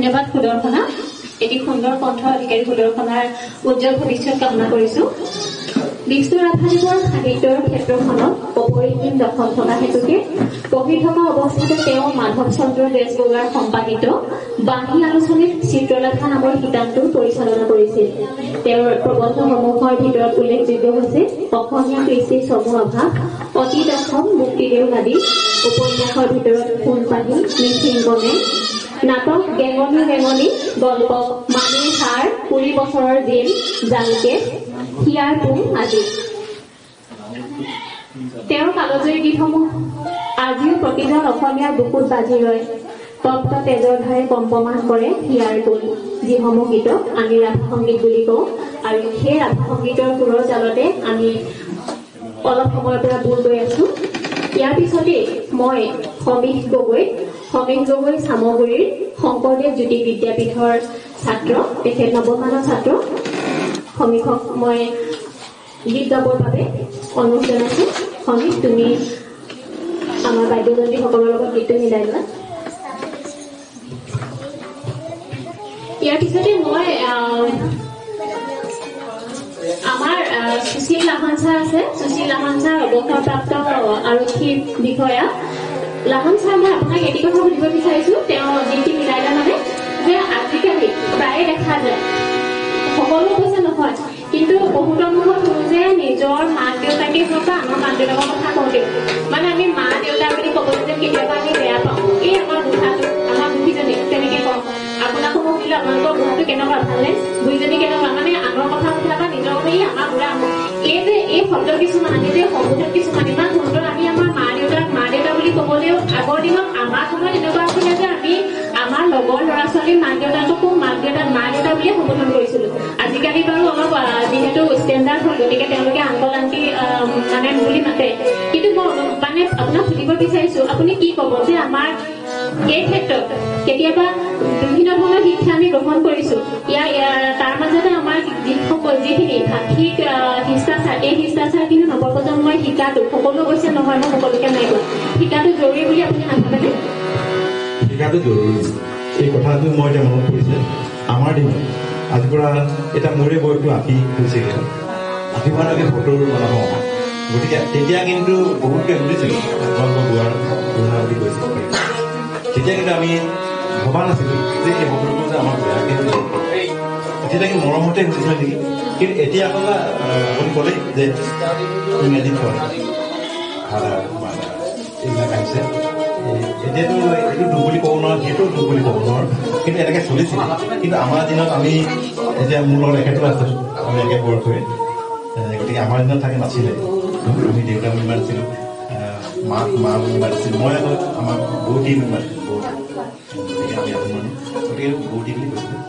ধন্যবাদ সুদৰ্শনা। এটি সুন্দৰ কণ্ঠ অধিকাৰী সুদৰ্শনাৰ উজ্জ্বল ভৱিষ্যত কামনা কৰিছো। বিষ্ণু ৰাভাদেৱৰ সাহিত্যৰ ক্ষেত্ৰখনত অপৰিসীম দখল থকা হেতুকে পঢ়ি থকা অৱস্থাতে তেওঁ মাধৱ চন্দ্ৰ বেজবৰুৱাৰ সম্পাদিত বাঁহী আলোচনীত চিত্ৰলেখা নামৰ কিতাপটো পৰিচালনা কৰিছিল। তেওঁৰ প্ৰবন্ধসমূহৰ ভিতৰত উল্লেখযোগ্য হৈছে অসমীয়া কৃষ্টি চমু আভাস, অতীত অসম, মুক্তিদেউ আদি, উপন্যাসৰ ভিতৰত সোণপাহি, মিচিং গণে, নাটক গেঙনি ৰেঙনি, গল্প মানিৰ হাৰ, 20 বছৰৰ জেল, জালকে, হিয়াৰ তুম আদি। তেওঁৰ কালজয়ী গীতসমূহ আজিও প্ৰতিজন অসমীয়াৰ বুকুত বাজি ৰয়। তপ্ত তেজৰ ধাৰে কম্পমান কৰে হিয়াৰ তুম, যিসমূহ গীতক আমি ৰাভা সংগীত বুলি কওঁ। আৰু সেই ৰাভা সংগীতৰ সুৰৰ জালতে আমি অলপ সময়ৰ পৰা বুৰ গৈ আছো। ইয়াৰ পিছতে মই সমীশ গগৈ চামগুৰিৰ শংকৰদেৱ জ্যোতি বিদ্যাপীঠৰ ছাত্ৰ, তেখেত নৱমানৰ ছাত্ৰ। সমীক্ষক মই গীত গাবৰ বাবে অনুৰোধ জনাইছো। সমীষ, তুমি আমাৰ বাদ্যযন্ত্ৰীসকলৰ লগত গীতটো মিলাই লোৱা। ইয়াৰ পিছতে মই আমাৰ সুশীল লাহন ছাৰ আছে। সুশীল লাহন ছাৰ অৱসৰপ্ৰাপ্ত আৰক্ষী বিষয়া। লাহন ছাৰ, মই আপোনাক এটি কথা সুধিব বিচাৰিছো, তেওঁ গীতটি মিলাই দিয়া মানে যে আজিকালি প্ৰায়ে দেখা যায়, সকলো অৱশ্যে নহয়, কিন্তু বহুতৰ মুখত শুনো যে নিজৰ মাক দেউতাকে হওক বা আমাৰ মাক দেউতাকৰ কথা কওঁতে মানে আমি মা দেউতা বুলি ক'বলৈ যে কেতিয়াবা আমি বেয়া পাওঁ। এই আমাৰ বুঢ়াটো, আমাৰ বুঢ়ীজনী তেনেকে কওঁ। আপোনাকো মোক দিলে আপোনালোকৰ বুঢ়াটো কেনেকুৱা, ভালনে? বুঢ়ীজনী কেনেকুৱা, মানে আনৰ কথা উঠা বা নিজৰ কথা আমাৰ বুঢ়া। এই যে এই শব্দ কিছুমান আমি যে সম্বোধন কিছুমান ইমান সুন্দৰ, আমি আমাৰ মা দেউতা বুলি ক'বলৈও আগৰ দিনত আমাৰ সময়ত এনেকুৱা আছিলে যে আমি আমাৰ লগৰ ল'ৰা ছোৱালীৰ মাক দেউতাককো মা দেউতা বুলিয়ে সম্বোধন কৰিছিলো। আজিকালি বাৰু অলপ যিহেতু ষ্টেণ্ডাৰ্ড হ'ল, গতিকে তেওঁলোকে আংকল আন্টি মানে বুলি মাতে। কিন্তু মই মানে আপোনাক সুধিব বিচাৰিছো, আপুনি কি ক'ব যে আমাৰ এই ক্ষেত্ৰত কেতিয়াবা বিভিন্ন ধৰণৰ শিক্ষা আমি গ্ৰহণ কৰিছো, তাৰ মাজতে আমাৰ যিখিনি ভাষিক শিষ্টাচাৰ, এই শিষ্টাচাৰখিনি নৱপ্ৰজন্মই শিকাটো সকলো অৱশ্যে নহয়, মই সকলোকে নাই কোৱা, শিকাটো জৰুৰী বুলি আপুনি নাভাবেনে? শিকাটো জৰুৰী, এই কথাটো মই এতিয়া মনত পৰিছে। আমাৰ দিনত আজিৰ পৰা এতিয়া মোৰে বয়সটো 80 হৈছেগৈ, 80 মানকে 70 মান হওঁ। গতিকে তেতিয়া কিন্তু বহুতকে শুনিছিলোঁ আপোনালোকৰ বুঢ়া বুলি কৈছিল। তেতিয়া কিন্তু আমি ভবা নাছিলোঁ যে এই সকলোবোৰ যে আমাৰ বেয়াকৈ হৈছে। তেতিয়া কিন্তু মৰমতে শুনিছিলোঁ নেকি? কিন্তু এতিয়া আপুনি ক'লেই যে ইংৰাজী কয় এইবিলাক আহিছে, এতিয়াতো এইটো দুখ বুলি ক'ব নোৱাৰো, সেইটো দুখ বুলি ক'ব নোৱাৰো, কিন্তু এনেকৈ চলিছিল। কিন্তু আমাৰ দিনত আমি এতিয়া মোৰ লগত একেটো আছে, আমি একে বয়সৰে, গতিকে আমাৰ দিনত থাকে নাছিলে। আমি দেউতা বুলি মাতিছিলোঁ, মাক মা বুলি মাতিছিলোঁ, মই আকৌ আমাক বৌতি বুলি মাতিছিলোঁ, গতিকে আমি আহোম মানুহ, গতিকে বৌতি বুলি কৈছিলোঁ।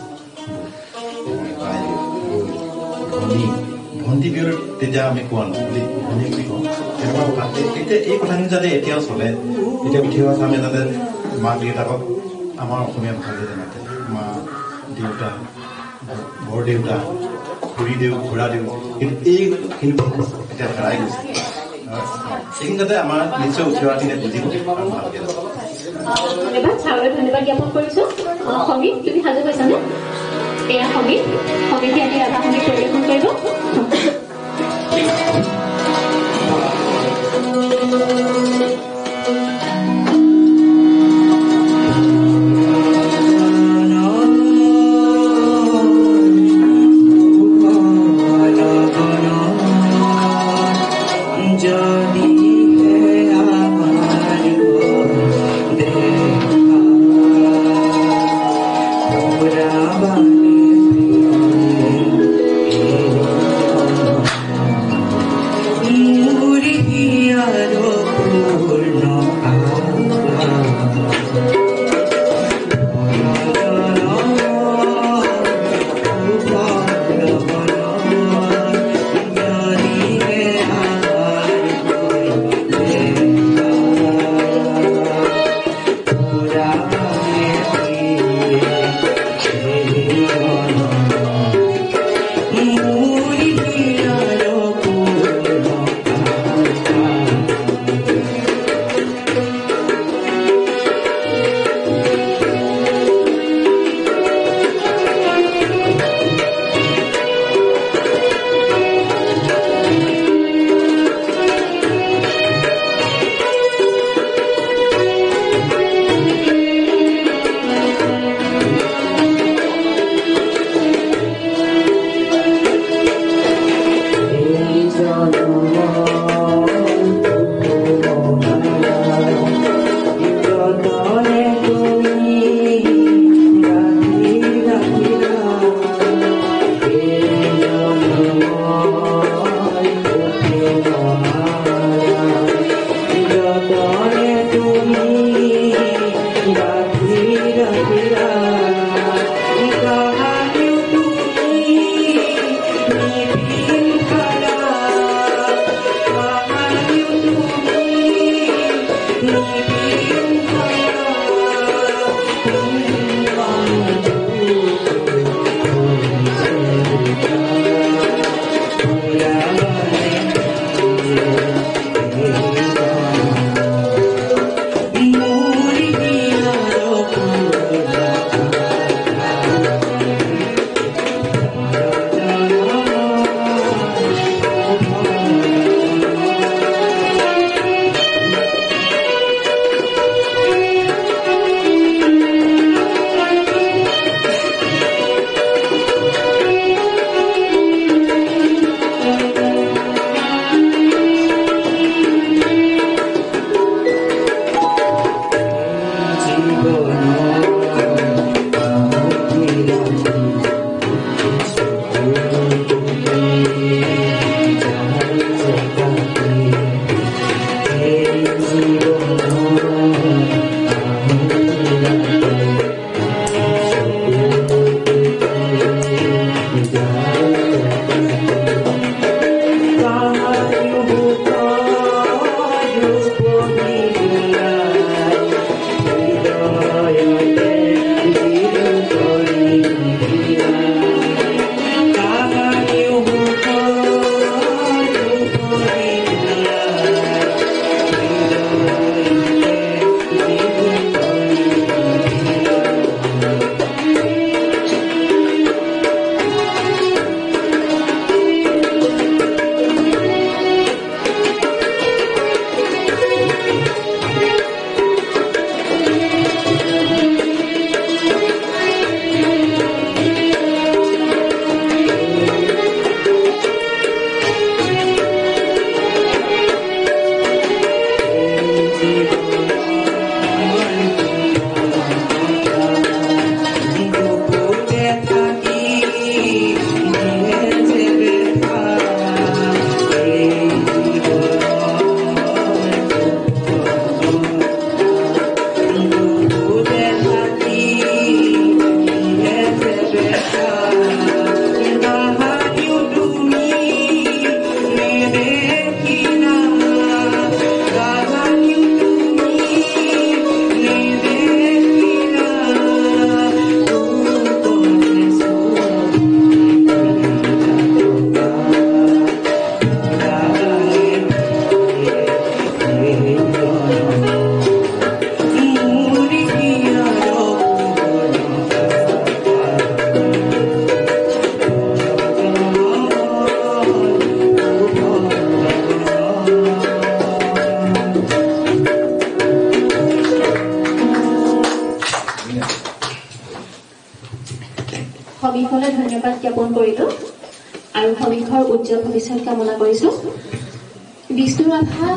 ভণ্টি বিয়ৰ তেতিয়া আমি কোৱা নাই বুলি ভনী বুলি কওঁ, তেনেকুৱা কথা। এতিয়া এই কথাখিনি যাতে এতিয়াও চলে, এতিয়া উঠি অহা চামে যাতে মাক দেউতাকক আমাৰ অসমীয়া ভাষা যাতে মাতে, মা দেউতা, বৰদেউতা, খুৰীদেউ, খুৰাদেউ, কিন্তু এইখিনি এতিয়া হেৰাই গৈছে। এইখিনি যাতে আমাৰ নিশ্চয় উঠি অহাখিনিয়ে বুজিব আৰু ভালকৈ ধন্যবাদ, ছাৰলৈ ধন্যবাদ জ্ঞাপন কৰিছো। সমীপ, তুমি সাজু হৈছানে? এয়া সমীপে আজি ৰাভা সংগীত পৰিৱেশন কৰিব। সমীপলৈ ধন্যবাদ জ্ঞাপন কৰিলোঁ আৰু সমীপৰ উজ্জ্বল ভৱিষ্যত কামনা কৰিছোঁ। বিষ্ণু ৰাভা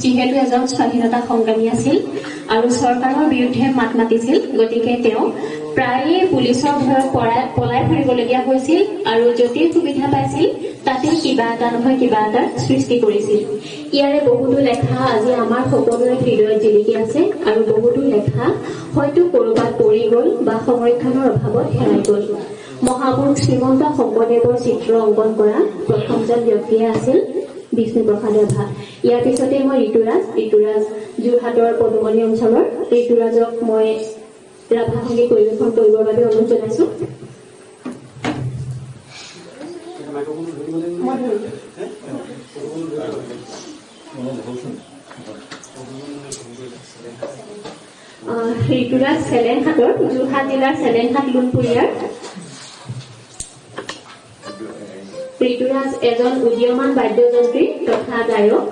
যিহেতু এজন স্বাধীনতা সংগ্ৰামী আছিল আৰু চৰকাৰৰ বিৰুদ্ধে মাত মাতিছিল, গতিকে তেওঁ প্ৰায়ে পুলিচৰ ভয়ত পলাই ফুৰিবলগীয়া হৈছিল আৰু য'তেই সুবিধা পাইছিল তাতে কিবা এটা নহয় কিবা এটাৰ সৃষ্টি কৰিছিল। ইয়াৰে বহুতো লেখা আজি আমাৰ সকলোৰে হৃদয়ত জিলিকি আছে আৰু বহুতো লেখা হয়তো ক'ৰবাত পৰি গ'ল বা সংৰক্ষণৰ অভাৱত হেৰাই গ'ল। মহাপুৰুষ শ্ৰীমন্ত শংকৰদেৱৰ চিত্ৰ অংকন কৰা প্ৰথমজন ব্যক্তিয়ে আছিল বিষ্ণুপ্ৰসাদ ৰাভা। ইয়াৰ পিছতে মই ঋতুৰাজ যোৰহাটৰ পদুমণি অঞ্চলৰ ঋতুৰাজক মই ৰাভা সংগীত পৰিৱেশন কৰিবৰ বাবে অনুৰোধ জনাইছো। ঋতুৰাজ চেলেনহাটৰ যোৰহাট জিলাৰ চেলেনহাট লোণপুৰীয়াৰ। ঋতুৰাজ এজন উদীয়মান বাদ্যযন্ত্ৰী তথা গায়ক।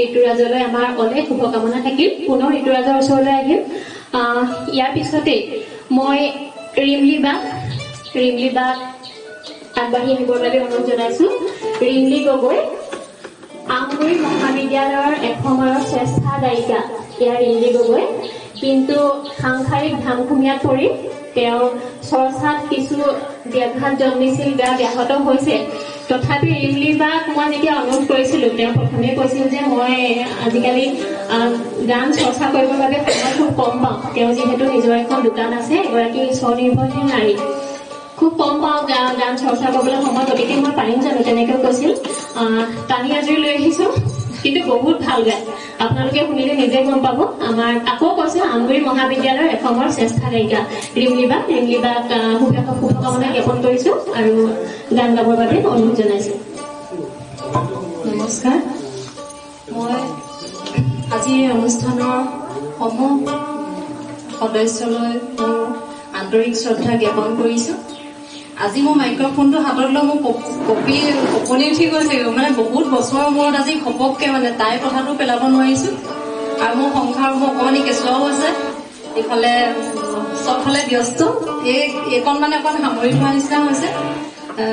ঋতুৰাজলৈ আমাৰ অলেখ শুভকামনা থাকিল। পুনৰ ঋতুৰাজৰ ওচৰলৈ আহিম। ইয়াৰ পিছতে মই ৰিমলি বাক আগবাঢ়ি আহিবৰ বাবে অনুৰোধ জনাইছো। ৰিমলি গগৈ আমগুৰি মহাবিদ্যালয়ৰ এসময়ৰ শ্ৰেষ্ঠা গায়িকা ইয়াৰ ৰিমলি গগৈ, কিন্তু সাংসাৰিক ধামখুমীয়াত পৰি তেওঁৰ চৰ্চাত কিছু ব্যাঘাত জন্মিছিল বা ব্যাহত হৈছে। তথাপি ৰিমলি বাক মই যেতিয়া অনুৰোধ কৰিছিলো, তেওঁ প্ৰথমে কৈছিল যে মই আজিকালি গান চৰ্চা কৰিবৰ বাবে সময় খুব কম পাওঁ। তেওঁ যিহেতু নিজৰ এখন দোকান আছে, এগৰাকী স্বনিৰ্ভৰশীল নাৰী, খুব কম পাওঁ গান চৰ্চা কৰিবলৈ সময়, গতিকে মই পাৰিম জানো, তেনেকৈ কৈছিল। টানি আজৰি লৈ আহিছো, কিন্তু বহুত ভাল গায়। আপোনালোকে শুনিলে নিজে গম পাব। আমাৰ আকৌ কৈছো আমগুৰি মহাবিদ্যালয়ৰ এসময়ৰ শ্ৰেষ্ঠা গায়িকা ৰিমলি বাক শুভকামনা জ্ঞাপন কৰিছো আৰু গান গাবৰ বাবে অনুৰোধ জনাইছো। নমস্কাৰ। মই আজিৰ অনুষ্ঠানৰ সমূহ সদস্যলৈ মোৰ আন্তৰিক শ্ৰদ্ধা জ্ঞাপন কৰিছো। আজি মই মাইক্ৰফোনটো হাতত লৈ মোৰ কঁপনি উঠি গৈছে। মানে বহুত বছৰৰ মূৰত আজি ঘপককে মানে তাইৰ কথাটো পেলাব নোৱাৰিছো। আৰু মোৰ সংসাৰ মোৰ অকণমানি কেঁচুৱাও আছে, এইফালে চবফালে ব্যস্ত। এইকণ মানে অকণ সামৰি থোৱা নিচিনা হৈছে।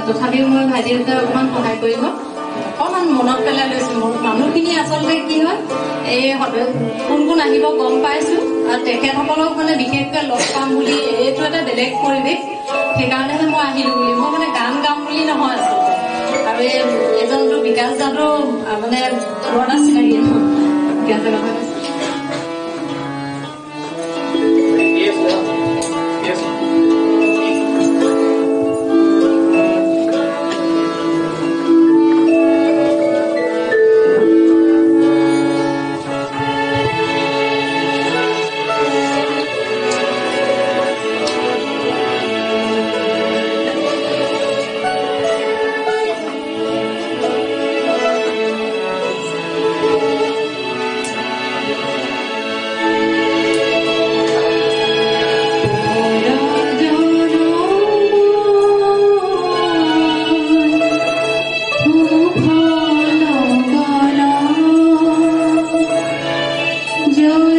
তথাপিও মই ভাইটিহঁতে অকণমান সহায় কৰিব, অকণমান মনত পেলাই লৈছো। মোৰ মানুহখিনি আচলতে কি হয়, এই কোন কোন আহিব গম পাইছো, আৰু তেখেতসকলক মানে বিশেষকৈ লগ পাম বুলি, এইটো এটা বেলেগ পৰিৱেশ, সেইকাৰণেহে মই আহিলো বুলি। মই মানে গান গাম বুলি নহয় আচলতে। আৰু এজনটো বিকাশ দাদো মানে পুৰণা চিনাকি ন, বিকাশ দাদা Jana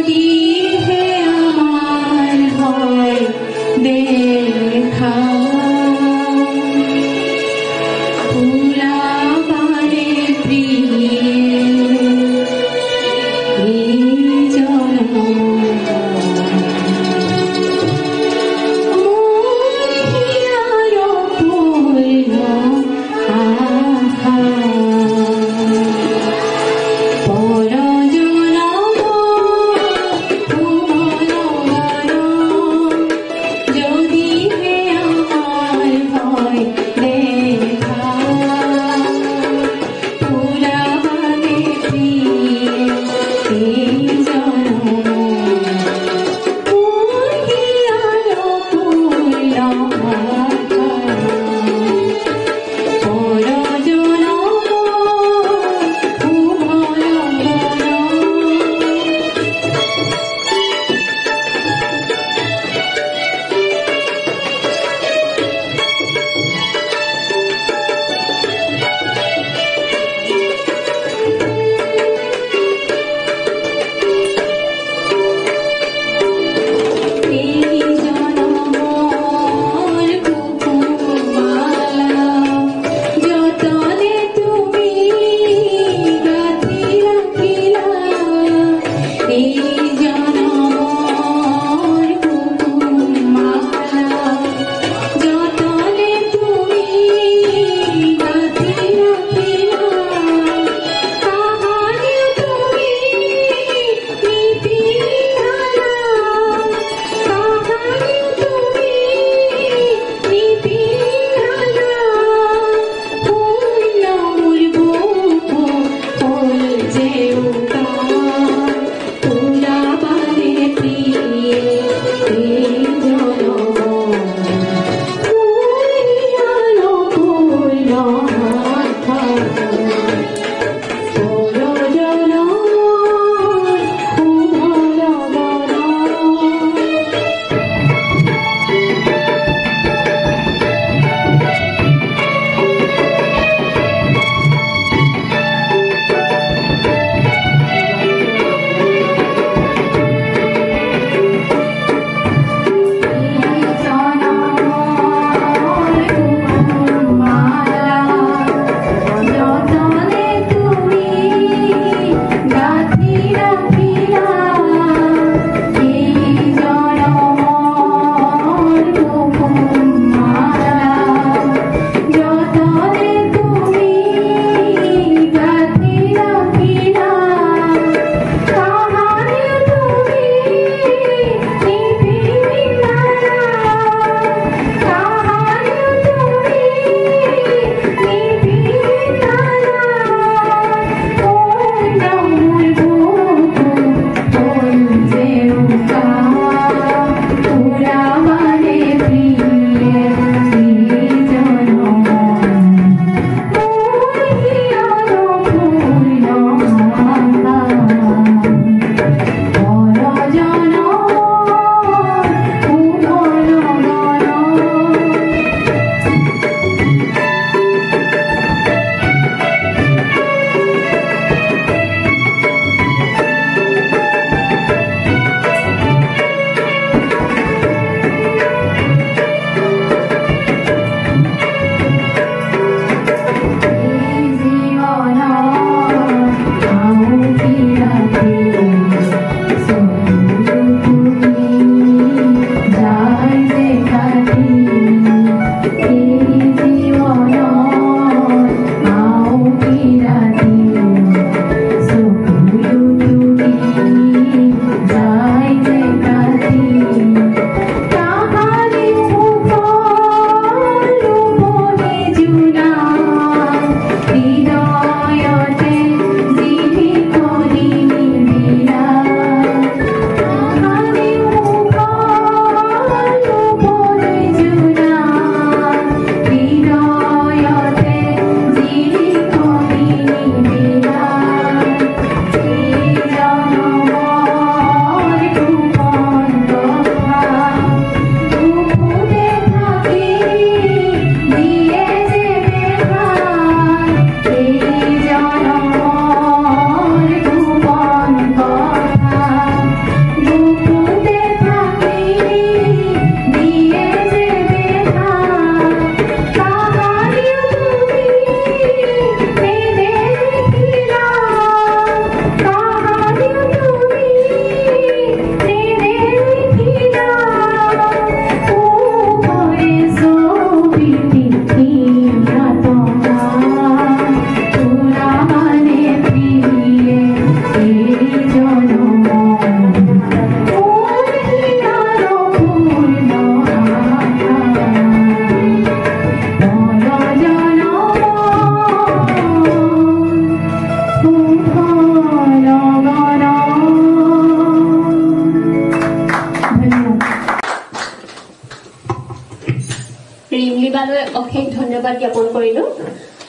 মই অশেষ ধন্যবাদ জ্ঞাপন কৰিলো।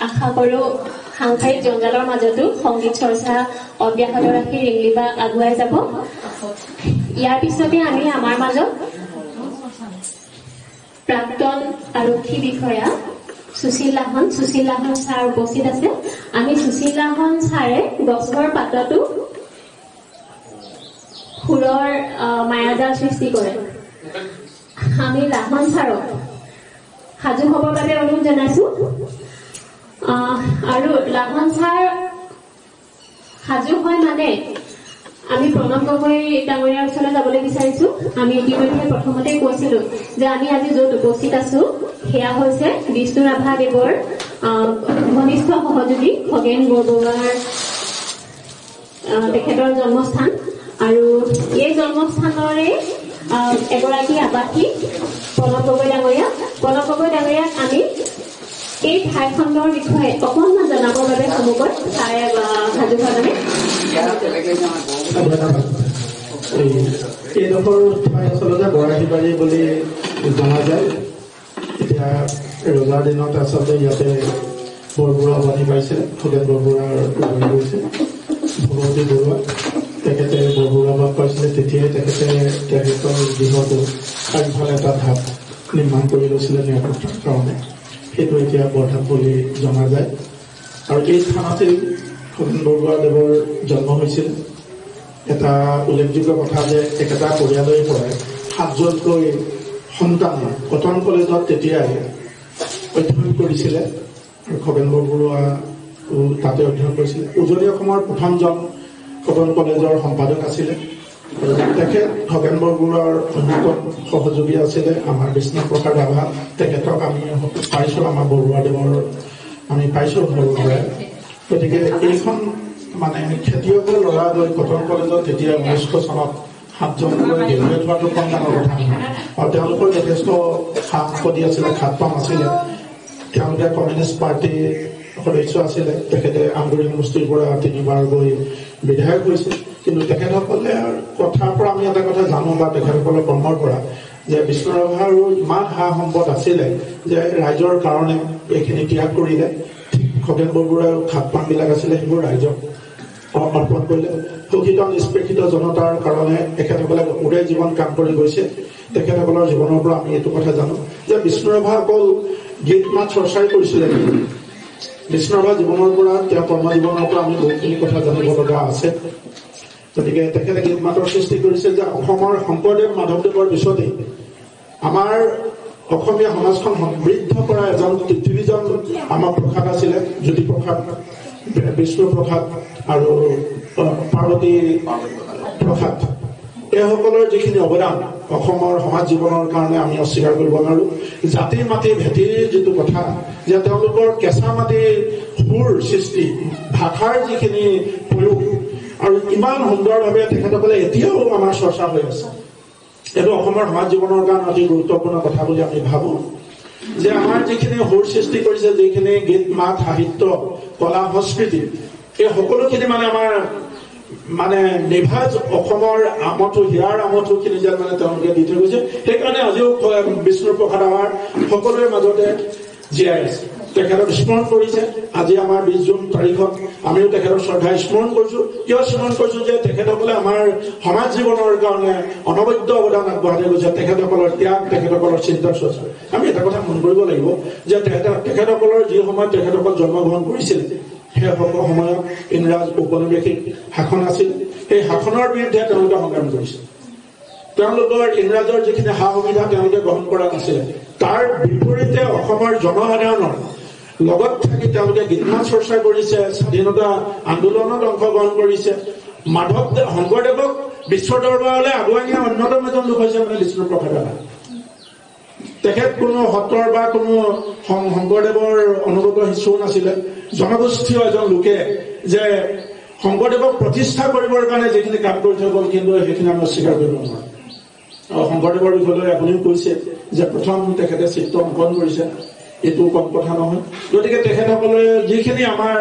আশা কৰো সাংসাৰিক জঞ্জালৰ মাজতো সংগীত চৰ্চা অব্যাহত ৰাখি ৰিংলিবা আগুৱাই যাব। ইয়াৰ পিছতে আমি আমাৰ মাজত প্ৰাক্তন আৰক্ষী বিষয়া সুশীল লাহন ছাৰ উপস্থিত আছে। আমি সুশীল লাহন ছাৰে গছৰ পাততো সুৰৰ মায়াজাল সৃষ্টি কৰে। আমি লাহন ছাৰক সাজু হবৰ বাবে অনুৰোধ জনাইছো। আৰু লাহন ছাৰ সাজু হয় মানে আমি প্ৰণৱ গগৈ ডাঙৰীয়াৰ ওচৰলৈ যাবলৈ বিচাৰিছো। আমি ইতিমধ্যে প্ৰথমতে কৈছিলো যে আমি আজি য'ত উপস্থিত আছো সেয়া হৈছে বিষ্ণু ৰাভা দেৱৰ ঘনিষ্ঠ সহযোগী খগেন বৰবৰুৱাৰ তেখেতৰ জন্মস্থান। আৰু এই জন্মস্থানৰে এগৰাকী আৱাসী প্ৰণৱ গগৈ ডাঙৰীয়াক আমি এই ঠাইখণ্ডৰ বিষয়ে অকণমান জনাবৰ বাবে চমুকৈ ছাৰে সাজু হোৱা মানে এইডোখৰ ঠাই আচলতে বৰাহীবাৰী বুলি জনা যায়। এতিয়া ৰজাৰ দিনত আচলতে ইয়াতে বৰবৰুৱা বাণী পাইছিলে, খগেন বৰবৰুৱাৰ গৈছে ভগৱতী বৰুৱা। তেখেতে বৰবৰুৱা বাপ পাইছিলে। তেতিয়াই তেখেতৰ গৃহটো চাৰিওফালে এটা ঢাপ নিৰ্মাণ কৰি লৈছিলে নিৰাপত্তাৰ কাৰণে। সেইটো এতিয়া বৰঢাপ বুলি জনা যায়। আৰু এই স্থানতেই খগেন বৰবৰুৱা দেৱৰ জন্ম হৈছিল। এটা উল্লেখযোগ্য কথা যে একেটা পৰিয়ালৰ পৰাই 7জনকৈ সন্তান কটন কলেজত তেতিয়াই অধ্যয়ন কৰিছিলে। আৰু খগেন বৰবৰুৱা তাতে অধ্যয়ন কৰিছিলে। উজনি অসমৰ প্ৰথমজন কটন কলেজৰ সম্পাদক আছিলে। আৰু তেখেত খগেন বৰবৰুৱাৰ অন্যতম সহযোগী আছিলে আমাৰ বিষ্ণুপ্ৰসাদ ৰাভা। তেখেতক আমি পাইছো, আমাৰ বৰুৱাদেৱৰ আমি পাইছো সৰুৰ পৰাই। গতিকে এইখন মানে খেতিয়কৰ ল'ৰা গৈ কটন কলেজত তেতিয়া 1900 চনত 7জনকৈ গ্ৰেজুৱেট হোৱাটো কম ডাঙৰ কথা নহয়। আৰু তেওঁলোকৰ যথেষ্ট সা সম্পত্তি আছিলে, খাত-পাম আছিলে। তেওঁলোকে কমিউনিষ্ট পাৰ্টীৰ সদস্য আছিলে। তেখেতে আমগুৰি সমষ্টিৰ পৰা 3বাৰ গৈ বিধায়ক হৈছিল। কিন্তু তেখেতসকলে কথাৰ পৰা আমি এটা কথা জানো বা তেখেতসকলৰ কৰ্মৰ পৰা যে বিষ্ণু ৰাভাৰো ইমান সা সম্পদ আছিলে যে ৰাইজৰ কাৰণে এইখিনি ত্যাগ কৰিলে। খগেন বৰবৰুৱাৰ খাত-পামবিলাক আছিলে, সেইবোৰ ৰাইজক অৰ্পণ কৰিলে। শোষিত নিষ্পেষিত জনতাৰ কাৰণে তেখেতসকলে ওৰে জীৱন কাম কৰি গৈছে। তেখেতসকলৰ জীৱনৰ পৰা আমি এইটো কথা জানো যে বিষ্ণু ৰাভা অকল গীত মাত চৰ্চাই কৰিছিলে। বিষ্ণু ৰাভা জীৱনৰ পৰা, তেওঁৰ কৰ্মজীৱনৰ পৰা আমি বহুতখিনি কথা জানিব লগা আছে। গতিকে তেখেতে গীত মাতৰ সৃষ্টি কৰিছে যে অসমৰ শংকৰদেৱ মাধৱদেৱৰ পিছতেই আমাৰ অসমীয়া সমাজখন সমৃদ্ধ কৰা এজন পৃথিৱীজন আমাৰ প্ৰসাদ আছিলে, জ্যোতিপ্ৰসাদ, বিষ্ণুপ্ৰসাদ আৰু পাৰ্বতী প্ৰসাদ। এইসকলৰ যিখিনি অৱদান অসমৰ সমাজ জীৱনৰ কাৰণে আমি অস্বীকাৰ কৰিব নোৱাৰো। জাতি মাটি ভেটিৰ যিটো কথা যে তেওঁলোকৰ কেঁচা মাটিৰ সুৰ সৃষ্টি, ভাষাৰ যিখিনি প্ৰয়োগ আৰু ইমান সুন্দৰভাৱে তেখেতসকলে এতিয়াও আমাৰ চৰ্চা হৈ আছে। এইটো অসমৰ সমাজ জীৱনৰ কাৰণে অতি গুৰুত্বপূৰ্ণ কথা বুলি আমি ভাবো যে আমাৰ যিখিনি সুৰ সৃষ্টি কৰিছে, যিখিনি গীত মাত সাহিত্য কলা সংস্কৃতি, এই সকলোখিনি মানে আমাৰ মানে নিভাজ অসমৰ আমঠু, হিয়াৰ আমঠুখিনি যেন মানে তেওঁলোকে দি থৈ গৈছে। সেইকাৰণে আজিও বিষ্ণুপ্ৰসাদ আমাৰ সকলোৰে মাজতে জীয়াই আছে। তেখেতক স্মৰণ কৰিছে। আজি আমাৰ 20 জুন তাৰিখত আমিও তেখেতৰ শ্ৰদ্ধা স্মৰণ কৰিছো। কিয় স্মৰণ কৰিছো যে তেখেতসকলে আমাৰ সমাজ জীৱনৰ কাৰণে অনবদ্য অৱদান আগবঢ়াই গৈছে। তেখেতসকলৰ ত্যাগ, তেখেতসকলৰ চিন্তা চৰ্চা। আমি এটা কথা মন কৰিব লাগিব যে তেখেতসকলৰ যি সময়ত তেখেতসকল জন্মগ্ৰহণ কৰিছিল সেই সময়ত ইংৰাজ ঔপনিৱেশিক শাসন আছিল। সেই শাসনৰ বিৰুদ্ধে তেওঁলোকে সংগ্ৰাম কৰিছিল। তেওঁলোকৰ ইংৰাজৰ যিখিনি সা সুবিধা তেওঁলোকে গ্ৰহণ কৰা নাছিলে। তাৰ বিপৰীতে অসমৰ জনসাধাৰণৰ লগত থাকি তেওঁলোকে গীতমাত চৰ্চা কৰিছে, স্বাধীনতা আন্দোলনত অংশগ্ৰহণ কৰিছে। শংকৰদেৱক বিশ্ব দৰবাৰলৈ আগুৱাই নিয়া অন্যতম এজন লোক হৈছে মানে বিষ্ণুপ্ৰসাদ ৰাভা। তেখেত কোনো সত্ৰৰ বা কোনো শংকৰদেৱৰ অনুগত শিশুও নাছিলে। জনগোষ্ঠীয় এজন লোকে যে শংকৰদেৱক প্ৰতিষ্ঠা কৰিবৰ কাৰণে যিখিনি কাম কৰি থৈ গ'ল, কিন্তু সেইখিনি আমি অস্বীকাৰ কৰিব নোৱাৰো। শংকৰদেৱৰ বিষয়লৈ আপুনিও কৈছে যে প্ৰথম তেখেতে চিত্ৰ অংকন কৰিছে, এইটো কম কথা নহয়। গতিকে তেখেতসকলে যিখিনি আমাৰ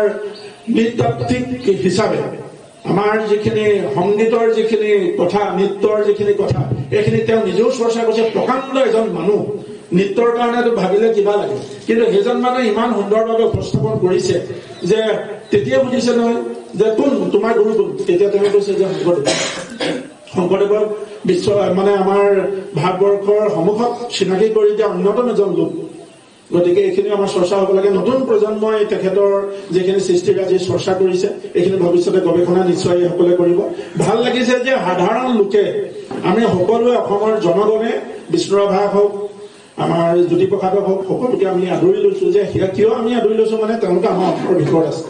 নৃতাত্ত্বিক হিচাপে আমাৰ যিখিনি সংগীতৰ যিখিনি কথা, নৃত্যৰ যিখিনি কথা, এইখিনি তেওঁ নিজেও চৰ্চা কৰিছে। প্ৰকাণ্ড এজন মানুহ নৃত্যৰ কাৰণেতো ভাবিলে কিবা লাগে, কিন্তু সেইজন মানুহে ইমান সুন্দৰভাৱে উপস্থাপন কৰিছে যে তেতিয়া বুজিছে নহয় যে কোন তোমাৰ গুৰু কোন। তেতিয়া তেওঁ কৈছে যে শংকৰদেৱৰ বিশ্ব মানে আমাৰ ভাৰতবৰ্ষৰ সন্মুখত চিনাকি কৰি দিয়া অন্যতম এজন লোক। গতিকে এইখিনি আমাৰ চৰ্চা হ'ব লাগে। নতুন প্ৰজন্মই তেখেতৰ যিখিনি সৃষ্টিৰাজি চৰ্চা কৰিছে এইখিনি ভৱিষ্যতে গৱেষণা নিশ্চয় সকলে কৰিব। ভাল লাগিছে যে সাধাৰণ লোকে আমি সকলোৱে অসমৰ জনগণে বিষ্ণুৰাভাক হওক আমাৰ জ্যোতিপ্ৰসাদক হওক সকলোকে আমি আদৰি লৈছো। যে কিয় আমি আদৰি লৈছো মানে তেওঁলোকে আমাৰ অসমৰ ভিতৰত আছে।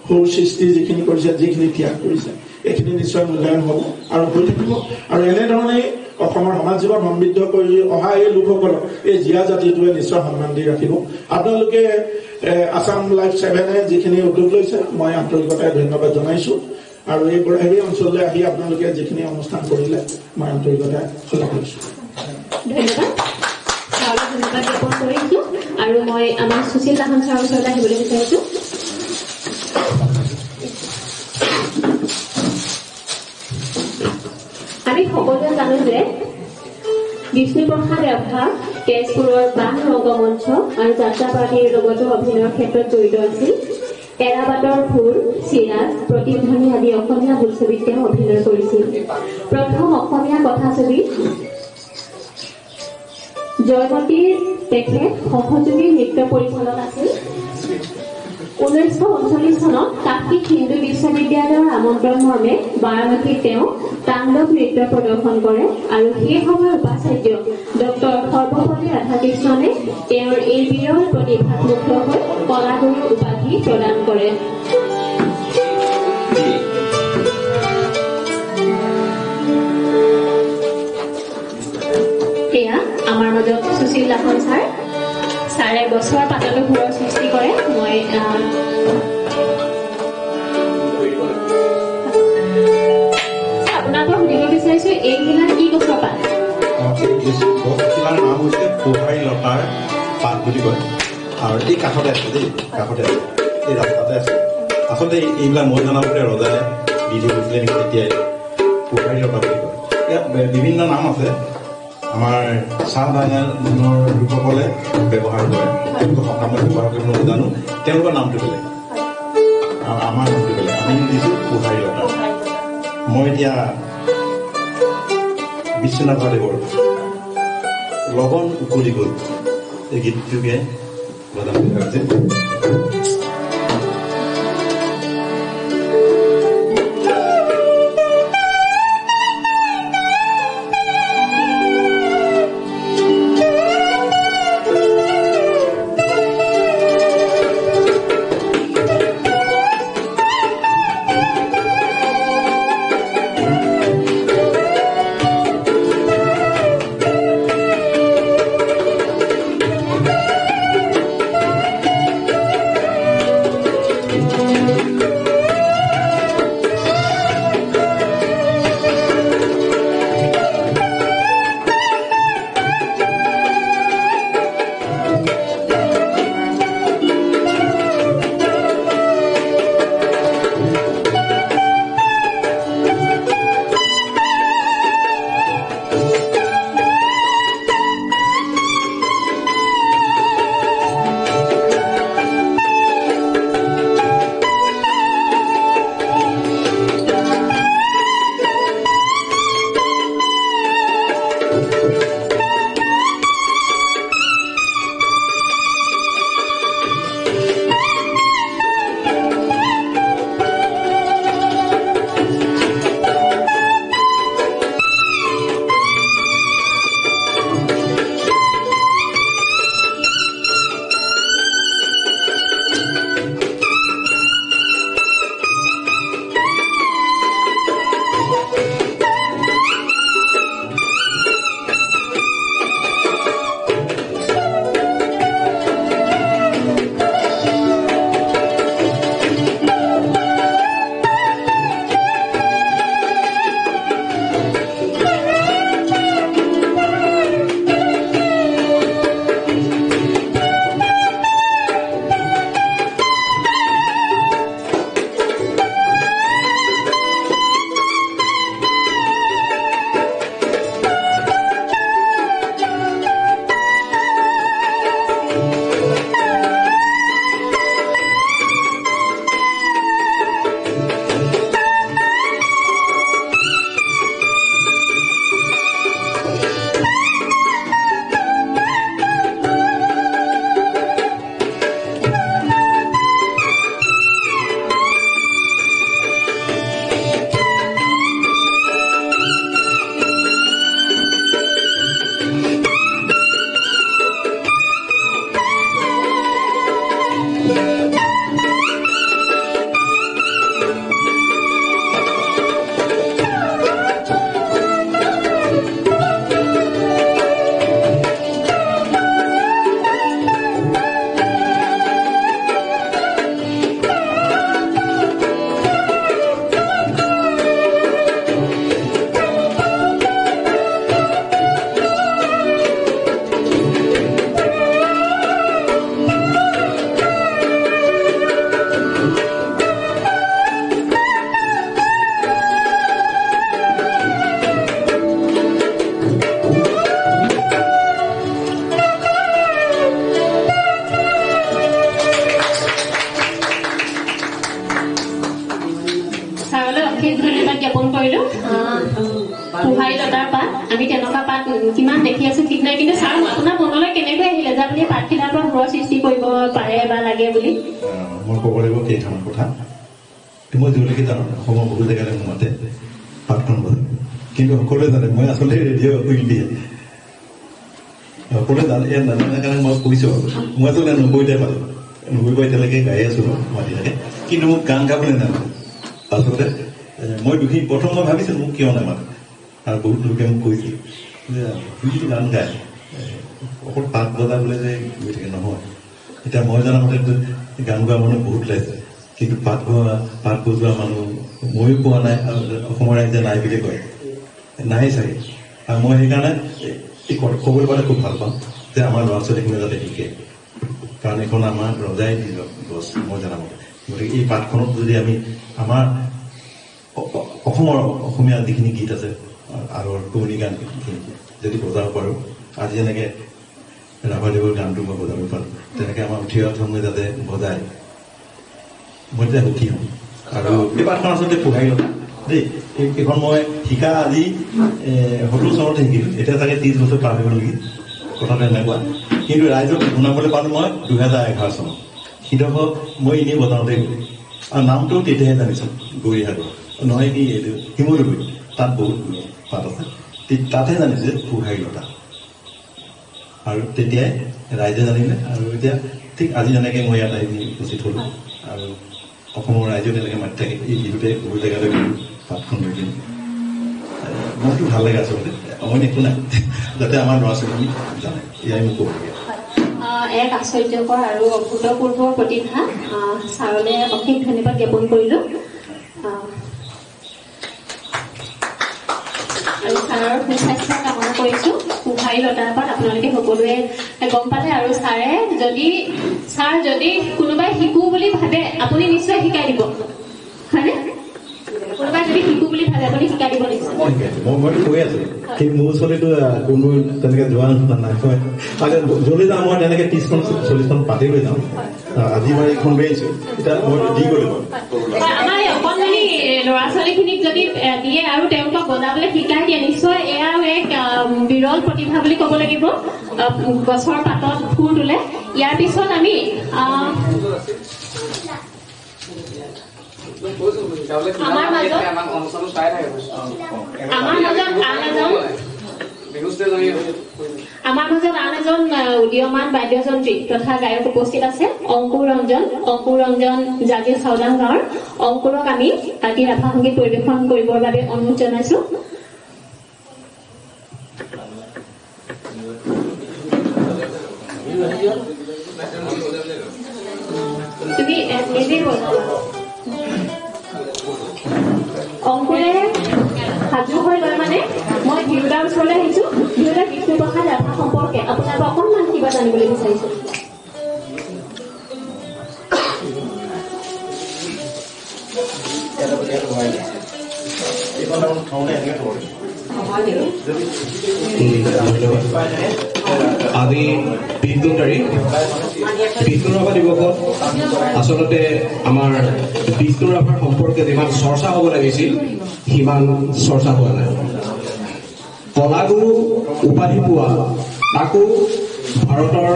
সৌ সৃষ্টি যিখিনি কৰিছে, যিখিনি ত্যাগ কৰিছে এইখিনি নিশ্চয় মূল্যায়ন হ'ব আৰু হৈ থাকিব। আৰু এনেধৰণেই অসমৰ সমাজ জীৱন সমৃদ্ধ কৰি অহা এই লোকসকলক এই জীয়া জাতিটোৱে নিশ্চয় সন্মান দি ৰাখিব। আপোনালোকে আছাম লাইফ 7 যিখিনি উদ্যোগ লৈছে মই আন্তৰিকতাৰে ধন্যবাদ জনাইছো। আৰু এই বৰাহেৰি অঞ্চললৈ আহি আপোনালোকে যিখিনি অনুষ্ঠান কৰিলে মই আন্তৰিকতাৰে শলাগ লৈছো। ধন্যবাদ জ্ঞাপন কৰিছো। আৰু মই আমাৰ সুশীল লাহন ছাৰৰ ওচৰলৈ আহিবলৈ বিচাৰিছো। আমি সকলোৱে জানো যে বিষ্ণুপ্ৰসাদ ৰাভা তেজপুৰৰ বাণ ৰংগমঞ্চ আৰু যাত্ৰাপাৰ্টিৰ লগতো অভিনয়ৰ ক্ষেত্ৰত জড়িত আছিল। এৰাবাটৰ ফুল, চিৰাজ, প্ৰতিধ্বনি আদি অসমীয়া বোলছবিত তেওঁ অভিনয় কৰিছিল। প্ৰথম অসমীয়া কথাছবি জয়মতীৰ তেখেত সহযোগী নৃত্য পৰিচালক আছিল। 1939 চনত কাশী হিন্দু বিশ্ববিদ্যালয়ৰ আমন্ত্ৰণ মৰ্মে বাৰাণসীত তেওঁ তাণ্ডৱ নৃত্য প্ৰদৰ্শন কৰে আৰু সেই সময়ৰ উপাচাৰ্য ডক্টৰ সৰ্বপল্লী ৰাধাকৃষ্ণনে তেওঁৰ এই বিৰল প্ৰতিভাত মুগ্ধ হৈ কলাগুৰু উপাধি প্ৰদান কৰে। এয়া আমাৰ মাজত সুশীল লাহন ছাৰে গছৰ পাততো ঘৰৰ সৃষ্টি কৰে। মই আপোনাৰ পৰা সুধিব বিচাৰিছো এইবিলাক কি গছৰ পাত? গছখিলাৰ নাম হৈছে পোহাৰী লতাৰ পাত বুলি কয়। আৰু এই কাষতে আছে দেই, কাষতে আছে, এই ৰাস্তাতে আছে। আচলতে এইবিলাক মই জনামতে ৰজাই দি থৈ গৈছিলে নেকি তেতিয়াই। পোহাৰী লতা বুলি কয়। ইয়াত বিভিন্ন নাম আছে। আমাৰ চাহ বাগানৰ লোকসকলে ব্যৱহাৰ কৰে, তেওঁলোকৰ সকামত ব্যৱহাৰ কৰিব নাজানো, তেওঁলোকৰ নামটো বেলেগ আৰু আমাৰ নামটো বেলেগ। আমি দিছোঁ পোহাৰী লতা। মই এতিয়া বিশ্বনাথদেৱৰ লৱণ উকলি গ'ল এই গীতটোকে বজাব বিচাৰিছে। পুহাই লতাৰ পাত আমি তেনেকুৱা পাত কিমান দেখি আছো ঠিক নাই কিন্তু ছাৰ আপোনাৰ মনলৈ কেনেকৈ আহিলে যে আপুনি পাতখিলাৰ পৰা ঘৰৰ সৃষ্টি কৰিব পাৰে বা লাগে বুলি মই ক'ব লাগিব কেইটামান কথা মই যিলৈকে জানো অসমৰ বহু জেগাতে মোৰ মতে পাতখন বজায় কিন্তু সকলোৱে জানে মই আচলতে ৰেডিঅ' উইল দিয়ে সকলোৱে জানে ইয়াত নাজানে কাৰণে মই কৈছোঁ মই আচলতে 90তে পালোঁ 90 এতিয়ালৈকে গাই আছোঁ মাতিলৈকে কিন্তু মোক গান গাবলৈ নাজানো আচলতে মই দুখী প্ৰথম মই ভাবিছিলোঁ মোক কিয় নামাতে আৰু বহুত লোকে মোক কৈছিল যে যিটো গান গায় অকল পাত বজাবলৈ যে গৈ থাকে নহয় এতিয়া মই জনা মতে গান গোৱা মানুহ বহুত ওলাইছে কিন্তু পাত বজোৱা মানুহ ময়ো পোৱা নাই আৰু অসমৰ ৰাইজে নাই বুলি কয় নাই চাগে আৰু মই সেইকাৰণে ক'বলৈ পালে খুব ভাল পাওঁ যে আমাৰ ল'ৰা ছোৱালীখিনিয়ে যাতে শিকে কাৰণ এইখন আমাৰ ৰজাই দি গছ মই জনা মতে গতিকে এই পাতখনত যদি আমি আমাৰ অসমীয়া যিখিনি গীত আছে আৰু পুৰণি গানখিনি যদি বজাব পাৰোঁ আজি যেনেকৈ ৰাভাদেৱৰ গানটো মই বজাব পাৰোঁ তেনেকৈ আমাৰ উঠি অহা সময় যাতে বজায় মই তেতিয়া সুখী হ'ম আৰু এই পাতখন আচলতে পোহাই লওঁ দেই এইখন মই শিকা আজি 70 চনতে শিকিলোঁ এতিয়া চাগে 30 বছৰ পাৰ হৈ গ'ল নেকি কথাটো এনেকুৱা কিন্তু ৰাইজক শুনাবলৈ পালোঁ মই 2011 চনত সিডোখৰ মই এনেই বজাওঁতে গ'লোঁ আৰু নামটো তেতিয়াহে জানিছোঁ গৌৰীসাগৰ নহয় কি এইটো শিমলুগুৰি তাত বহুত পাত আছে তাতহে জানিছে পুহাই লতা আৰু তেতিয়াই ৰাইজে জানিলে আৰু এতিয়া ঠিক আজি যেনেকৈ মই ইয়াত আহি উপস্থিত হ'লোঁ আৰু অসমৰ ৰাইজেও তেনেকৈ মাতি থাকে এই বিহুতে বহু জেগালৈ গ'লোঁ পাতখন লৈ কিনে মনটো ভাল লাগে আচলতে অইন একো নাই যাতে আমাৰ ল'ৰা ছোৱালী জানে এয়াই মোক ক'বলগীয়া এক আশ্চৰ্যকৰ আৰু অভূতপূৰ্ব প্ৰতিভা ছাৰলৈ অশেষ ধন্যবাদ জ্ঞাপন কৰিলোঁ আৰু ছাৰৰ সুস্বাস্থ্য কামনা কৰিছোঁ পুহাই লতাৰ পাত আপোনালোকে সকলোৱে গম পালে আৰু ছাৰ যদি কোনোবাই শিকো বুলি ভাবে আপুনি নিশ্চয় শিকাই দিব হয়নে কোনোবাই যদি শিকো বুলি ভাবে আপুনি শিকাই দিব নিশ্চয় মইতো কৈ আছো কিন্তু মোৰ ওচৰতো কোনো তেনেকৈ যোৱা নাই যদি যাওঁ মই তেনেকৈ 30-40খন পাতি লৈ যাওঁ আজি মই এইখন লৈ আহিছোঁ এতিয়া মই দি গ'লো আমাৰ অকণমানি ল'ৰা ছোৱালীখিনিক যদি দিয়ে আৰু তেওঁলোকক বজাবলৈ শিকাই দিয়ে নিশ্চয় এয়াও এক বিৰল প্ৰতিভা বুলি ক'ব লাগিব গছৰ পাতত ফুৰ তোলে ইয়াৰ পিছত আমি আমাৰ মাজত আন এজন উদীয়মান বাদ্যযন্ত্ৰী তথা গায়ক উপস্থিত আছে অংকুৰ ৰঞ্জন জাগি চাওলাং গাঁৱৰ অংকুৰক আমি ৰাতি ৰাভা সংগীত পৰিৱেশন কৰিবৰ বাবে অনুৰোধ জনাইছো তুমি নিজেই অংকুৰে সাজু হৈ লয় মানে মই ভিউদাৰ ওচৰলৈ আহিছো ভিউদা বিষ্ণুপ্ৰসাদ ৰাভা সম্পৰ্কে আপোনালোকক অকণমান কিবা জানিবলৈ বিচাৰিছো আজি 20 তাৰিখ বিষ্ণু ৰাভা দিৱসত আচলতে আমাৰ বিষ্ণু ৰাভাৰ সম্পৰ্কে যিমান চৰ্চা হ'ব লাগিছিল সিমান চৰ্চা হোৱা নাই কলাগুৰু উপাধি পোৱা তাকো ভাৰতৰ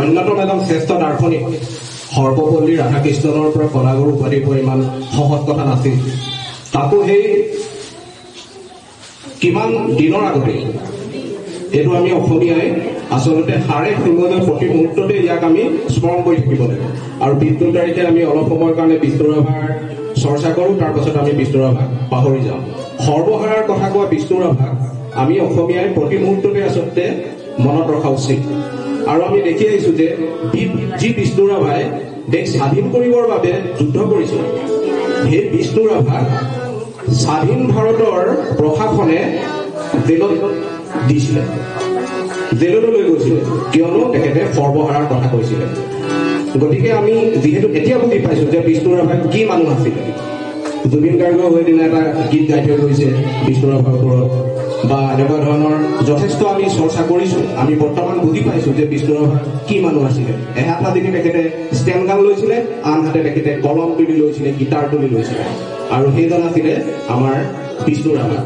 অন্যতম এজন শ্ৰেষ্ঠ দাৰ্শনিক সৰ্বপল্লী ৰাধাকৃষ্ণনৰ পৰা কলাগুৰু উপাধি পোৱা ইমান সহজ কথা নাছিল তাকো সেই কিমান দিনৰ আগতে এইটো আমি অসমীয়াই আচলতে সাৰে শূন্যলৈ প্ৰতি মুহূৰ্ততে ইয়াক আমি স্মৰণ কৰি থাকিব লাগে আৰু 20 তাৰিখে আমি অলপ সময়ৰ কাৰণে বিষ্ণু ৰাভাৰ চৰ্চা কৰোঁ তাৰপাছত আমি বিষ্ণু ৰাভাক পাহৰি যাওঁ সৰ্বহাৰাৰ কথা কোৱা বিষ্ণু ৰাভাক আমি অসমীয়াই প্ৰতি মুহূৰ্ততে আচলতে মনত ৰখা উচিত আৰু আমি দেখি আহিছোঁ যে যি বিষ্ণু ৰাভাই দেশ স্বাধীন কৰিবৰ বাবে যুদ্ধ কৰিছিল সেই বিষ্ণু ৰাভাক স্বাধীন ভাৰতৰ প্ৰশাসনে জেলত দিছিলে জেললৈ লৈ গৈছিলে কিয়নো তেখেতে সৰ্বহাৰাৰ কথা কৈছিলে গতিকে আমি যিহেতু এতিয়া বুজি পাইছোঁ যে বিষ্ণু ৰাভা কি মানুহ আছিলে জুবিন গাৰ্গেও সেইদিনা এটা গীত গাই থৈ গৈছে বিষ্ণু ৰাভাৰ ওপৰত বা এনেকুৱা ধৰণৰ যথেষ্ট আমি চৰ্চা কৰিছোঁ আমি বৰ্তমান বুজি পাইছোঁ যে বিষ্ণু ৰাভা কি মানুহ আছিলে এহাত হাতেদি তেখেতে ষ্টেণ্ড গান লৈছিলে আনহাতে তেখেতে কলম তুলি লৈছিলে গীটাৰ তুলি লৈছিলে আৰু সেইজন আছিলে আমাৰ বিষ্ণু ৰাভা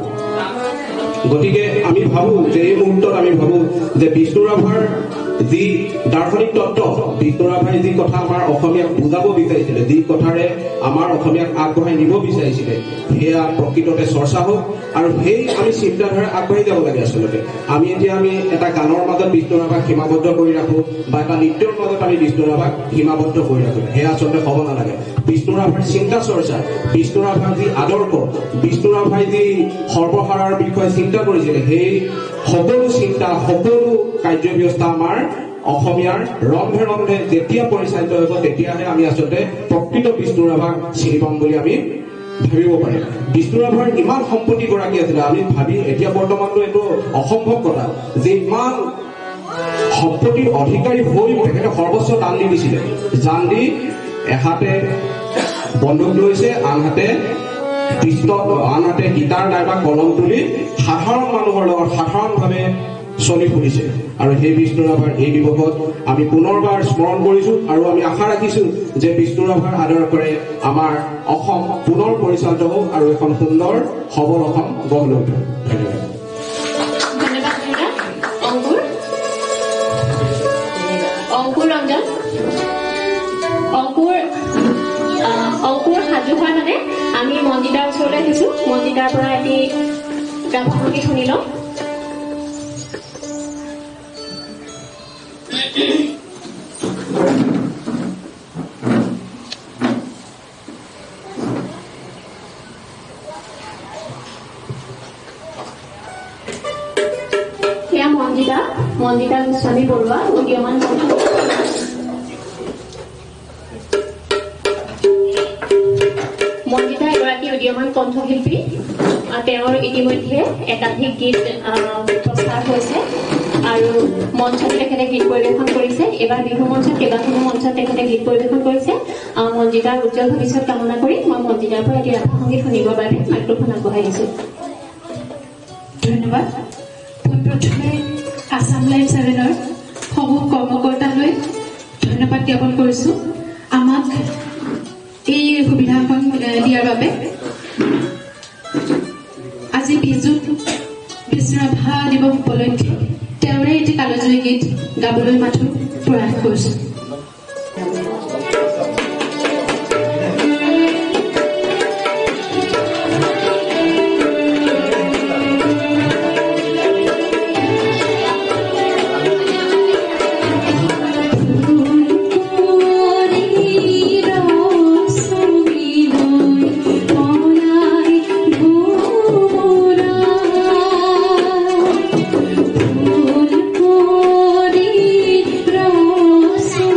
গতিকে আমি ভাবো যে এই মুহূৰ্তত আমি ভাবো যে বিষ্ণু ৰাভাৰ যি দাৰ্শনিক তত্ত্ব, বিষ্ণু ৰাভাই যি কথা আমাৰ অসমীয়াক বুজাব বিচাৰিছিলে, যি কথাৰে আমাৰ অসমীয়াক আগবঢ়াই নিব বিচাৰিছিলে, সেয়া প্ৰকৃততে চৰ্চা হওক আৰু সেই আমি চিন্তাধাৰা আগবাঢ়ি যাব লাগে। আচলতে আমি এটা গানৰ মাজত বিষ্ণু ৰাভাক সীমাবদ্ধ কৰি ৰাখো বা এটা নৃত্যৰ মাজত আমি বিষ্ণু ৰাভাক সীমাবদ্ধ কৰি ৰাখো, সেয়া আচলতে হ'ব নালাগে। বিষ্ণু ৰাভাৰ চিন্তা চৰ্চা, বিষ্ণু ৰাভাৰ যি আদৰ্শ, বিষ্ণু ৰাভাই যি সৰ্বসাৰাৰ বিষয়ে চিন্তা কৰিছিলে, সেই সকলো চিন্তা, সকলো কাৰ্যব্যৱস্থা আমাৰ অসমীয়াৰ ৰন্ধে ৰন্ধে যেতিয়া পৰিচালিত হ'ব, তেতিয়াহে আমি আচলতে প্ৰকৃত বিষ্ণু ৰাভাক চিনি পাম বুলি আমি ভাবিব পাৰিম। বিষ্ণু ৰাভাৰ ইমান সম্পত্তি গৰাকী আছিলে, আমি ভাবি এতিয়া বৰ্তমানটো এইটো অসম্ভৱ কথা যে ইমান সম্পত্তিৰ অধিকাৰী হৈ তেখেতে সৰ্বোচ্চ দান দি দিছিলে। দান দি এহাতে বন্দুক লৈছে, আনহাতে গীটাৰ নাইবা কলম তুলি সাধাৰণ মানুহৰ লগত সাধাৰণভাৱে চলি ফুৰিছে। আৰু সেই বিষ্ণু ৰাভাৰ এই দিৱসত আমি পুনৰবাৰ স্মৰণ কৰিছো আৰু আমি আশা ৰাখিছো যে বিষ্ণু ৰাভাৰ আদৰ্শৰে আমাৰ অসম পুনৰ পৰিচালিত হওক আৰু এখন সুন্দৰ সবল অসম গঢ় লৈ উঠক। ধন্যবাদ। অংকুৰ ৰঞ্জন, অংকুৰ সাজু হোৱাৰ মানে আমি মন্দিতাৰ ওচৰলৈ আহিছো। মন্দিতাৰ পৰা এটি গাভৰুগীত শুনি লওঁ। সেয়া মন্দিতা গোস্বামী বৰুৱা, উদীয়মান মন্দিতা এগৰাকী উদীয়মান কণ্ঠশিল্পী। তেওঁৰ ইতিমধ্যে একাধিক গীত প্ৰচাৰ হৈছে আৰু মঞ্চত তেখেতে গীত পৰিৱেশন কৰিছে। এইবাৰ বিহু মঞ্চত কেইবাখনো মঞ্চত তেখেতে গীত পৰিৱেশন কৰিছে। মন্দিতাৰ উজ্জ্বল ভৱিষ্যত কামনা কৰি মই মন্দিতাৰ পৰা এটি ৰাভা সংগীত শুনিবৰ বাবে মাইক্ৰফোন আগবঢ়াই দিছো। ধন্যবাদ। পোনপ্ৰথমে আছাম লাইভ 7ৰ সমূহ কৰ্মকৰ্তালৈ ধন্যবাদ জ্ঞাপন কৰিছো আমাক এই সুবিধাখন দিয়াৰ বাবে। আজি 20 জুন বিষ্ণু ৰাভা দিৱস উপলক্ষে তেওঁৰে এটি কালজয়ী গীত গাবলৈ মাথো প্ৰয়াস কৰিছো। So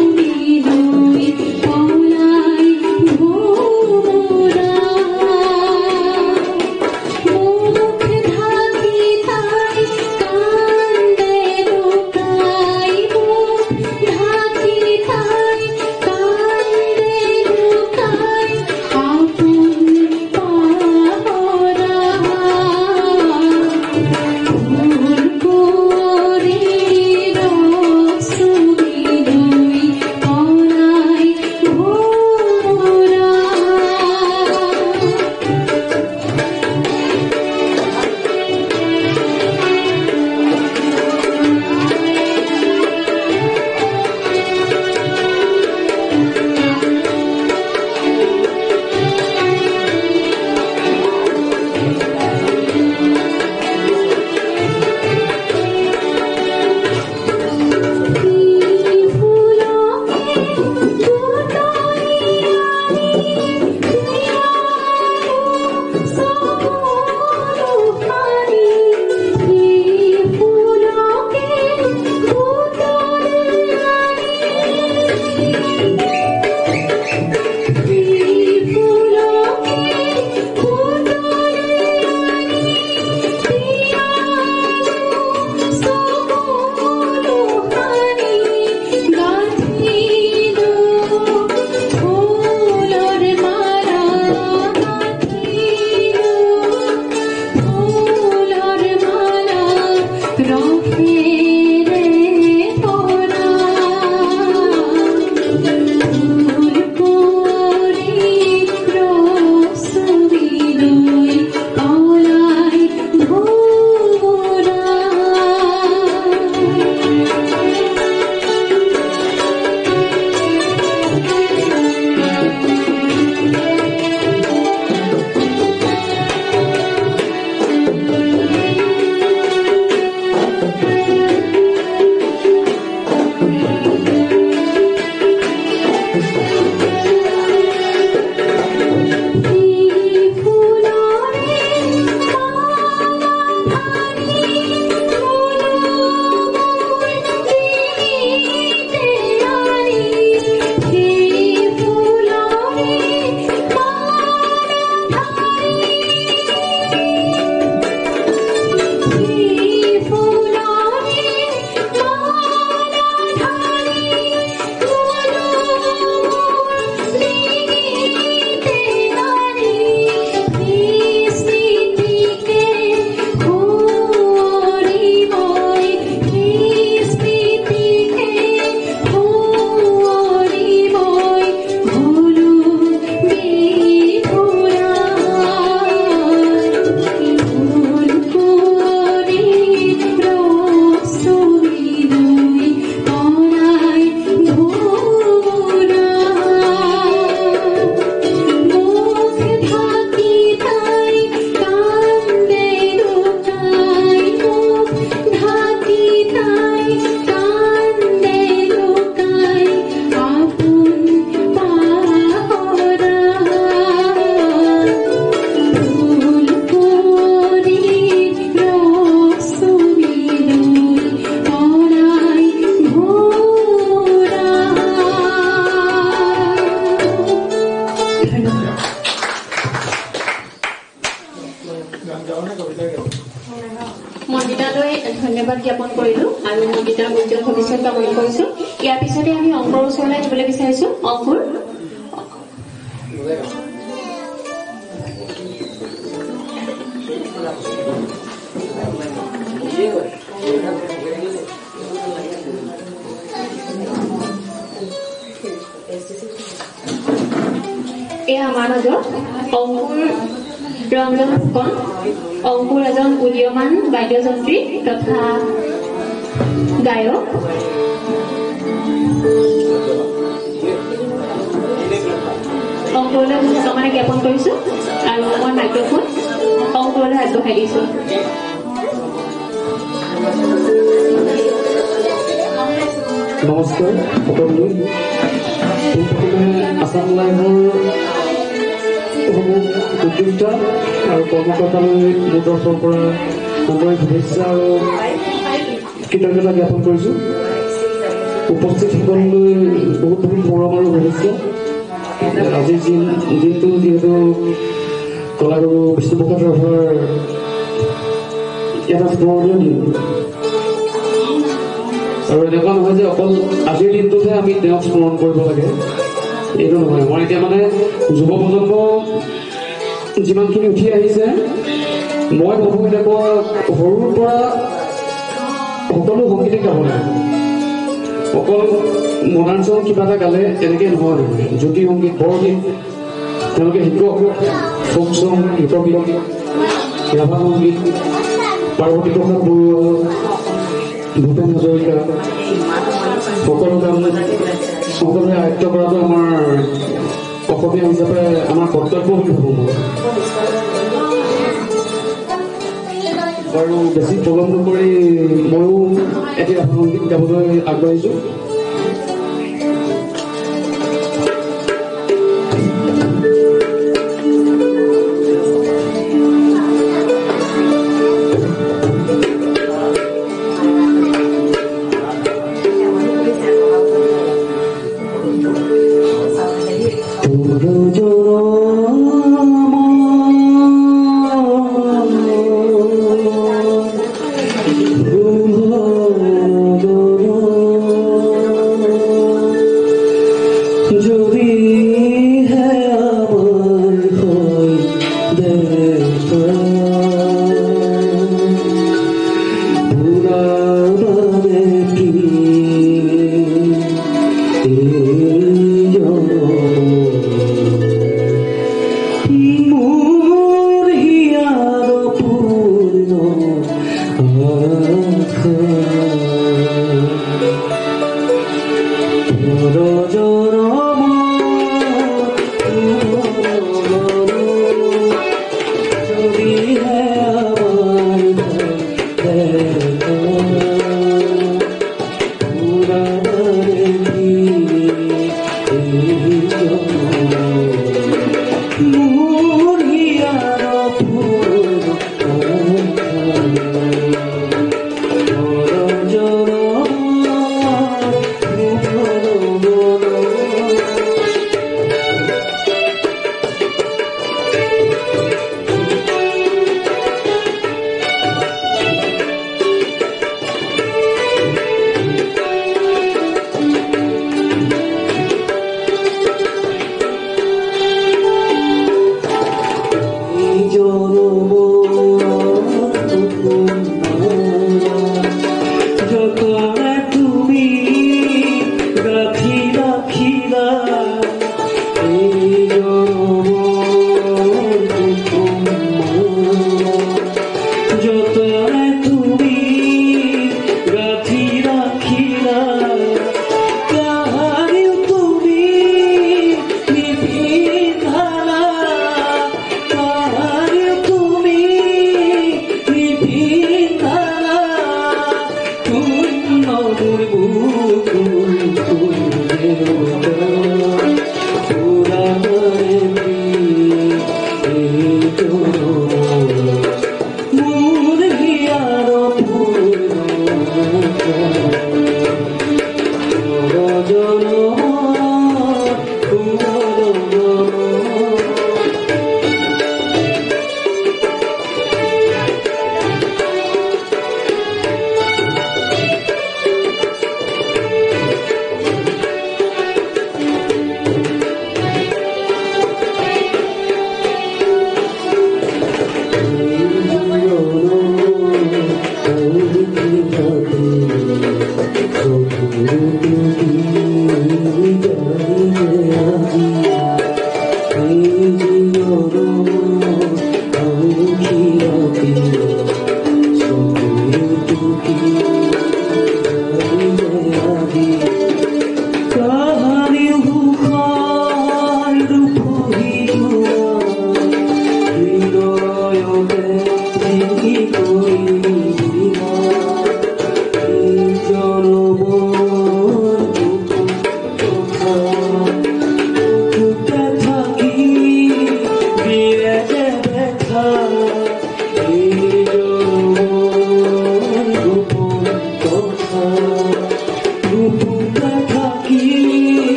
মন্দিতালৈ ধন্যবাদ জ্ঞাপন কৰিলো আৰু মন্দিতাৰ উজ্জ্বল ভৱিষ্যত কামনা কৰিছো। ইয়াৰ পিছতে আমি অংকুৰৰ ওচৰলৈ আহিবলৈ বিচাৰিছো। অংকুৰ, এয়া আমাৰ মাজত অংকুৰ ৰঞ্জন ফুকন। অংকুৰ এজন উদীয়মান বাদ্যযন্ত্ৰী তথা গায়ক। অংকুৰলৈ মানে জ্ঞাপন কৰিছো আৰু মই মাইক্ৰফোন অংকুৰলৈ আগবঢ়াই দিছো। নমস্কাৰ সকলোলৈ। আছাম লাইভৰ উদ্যোক্তা আৰু কৰ্মকৰ্তালৈ মোৰ তৰফৰ পৰা আন্তৰিক শুভেচ্ছা আৰু কৃতজ্ঞতা জ্ঞাপন কৰিছোঁ। উপস্থিত সকলোলৈ বহুত বহুত মৰম আৰু শুভেচ্ছা। আজিৰ দিনটো যিহেতু কলাগুৰু বিষ্ণুপ্ৰসাদ ৰাভাৰ এটা স্মৰণীয় দিন আৰু এনেকুৱা নহয় যে অকল আজিৰ দিনটোতহে আমি তেওঁক স্মৰণ কৰিব লাগে, এইটো নহয়। মই এতিয়া মানে যুৱ প্ৰজন্ম যিমানখিনি উঠি আহিছে, মই ভাবো এনেকুৱা সৰুৰ পৰা সকলো সংগীতে গাব লাগে। অকল মডাৰ্ণ চং কিবা এটা গালে এনেকৈ নহয়। জ্যোতি সংগীত, বৰগীত তেওঁলোকে শিকক, ফোক চং, লোকগীত, ৰাভা সংগীত, পাৰ্বতী প্ৰসাদ বৰুৱা, ভূপেন হাজৰিকা, সকলো কাম সকলোৱে আয়ত্ব কৰাটো আমাৰ অসমীয়া হিচাপে আমাৰ কৰ্তব্য বুলি ভাবোঁ মই। বাৰু বেছি পলম নকৰি ময়ো এতিয়া সংগীত গাবলৈ আগবাঢ়িছোঁ। Oh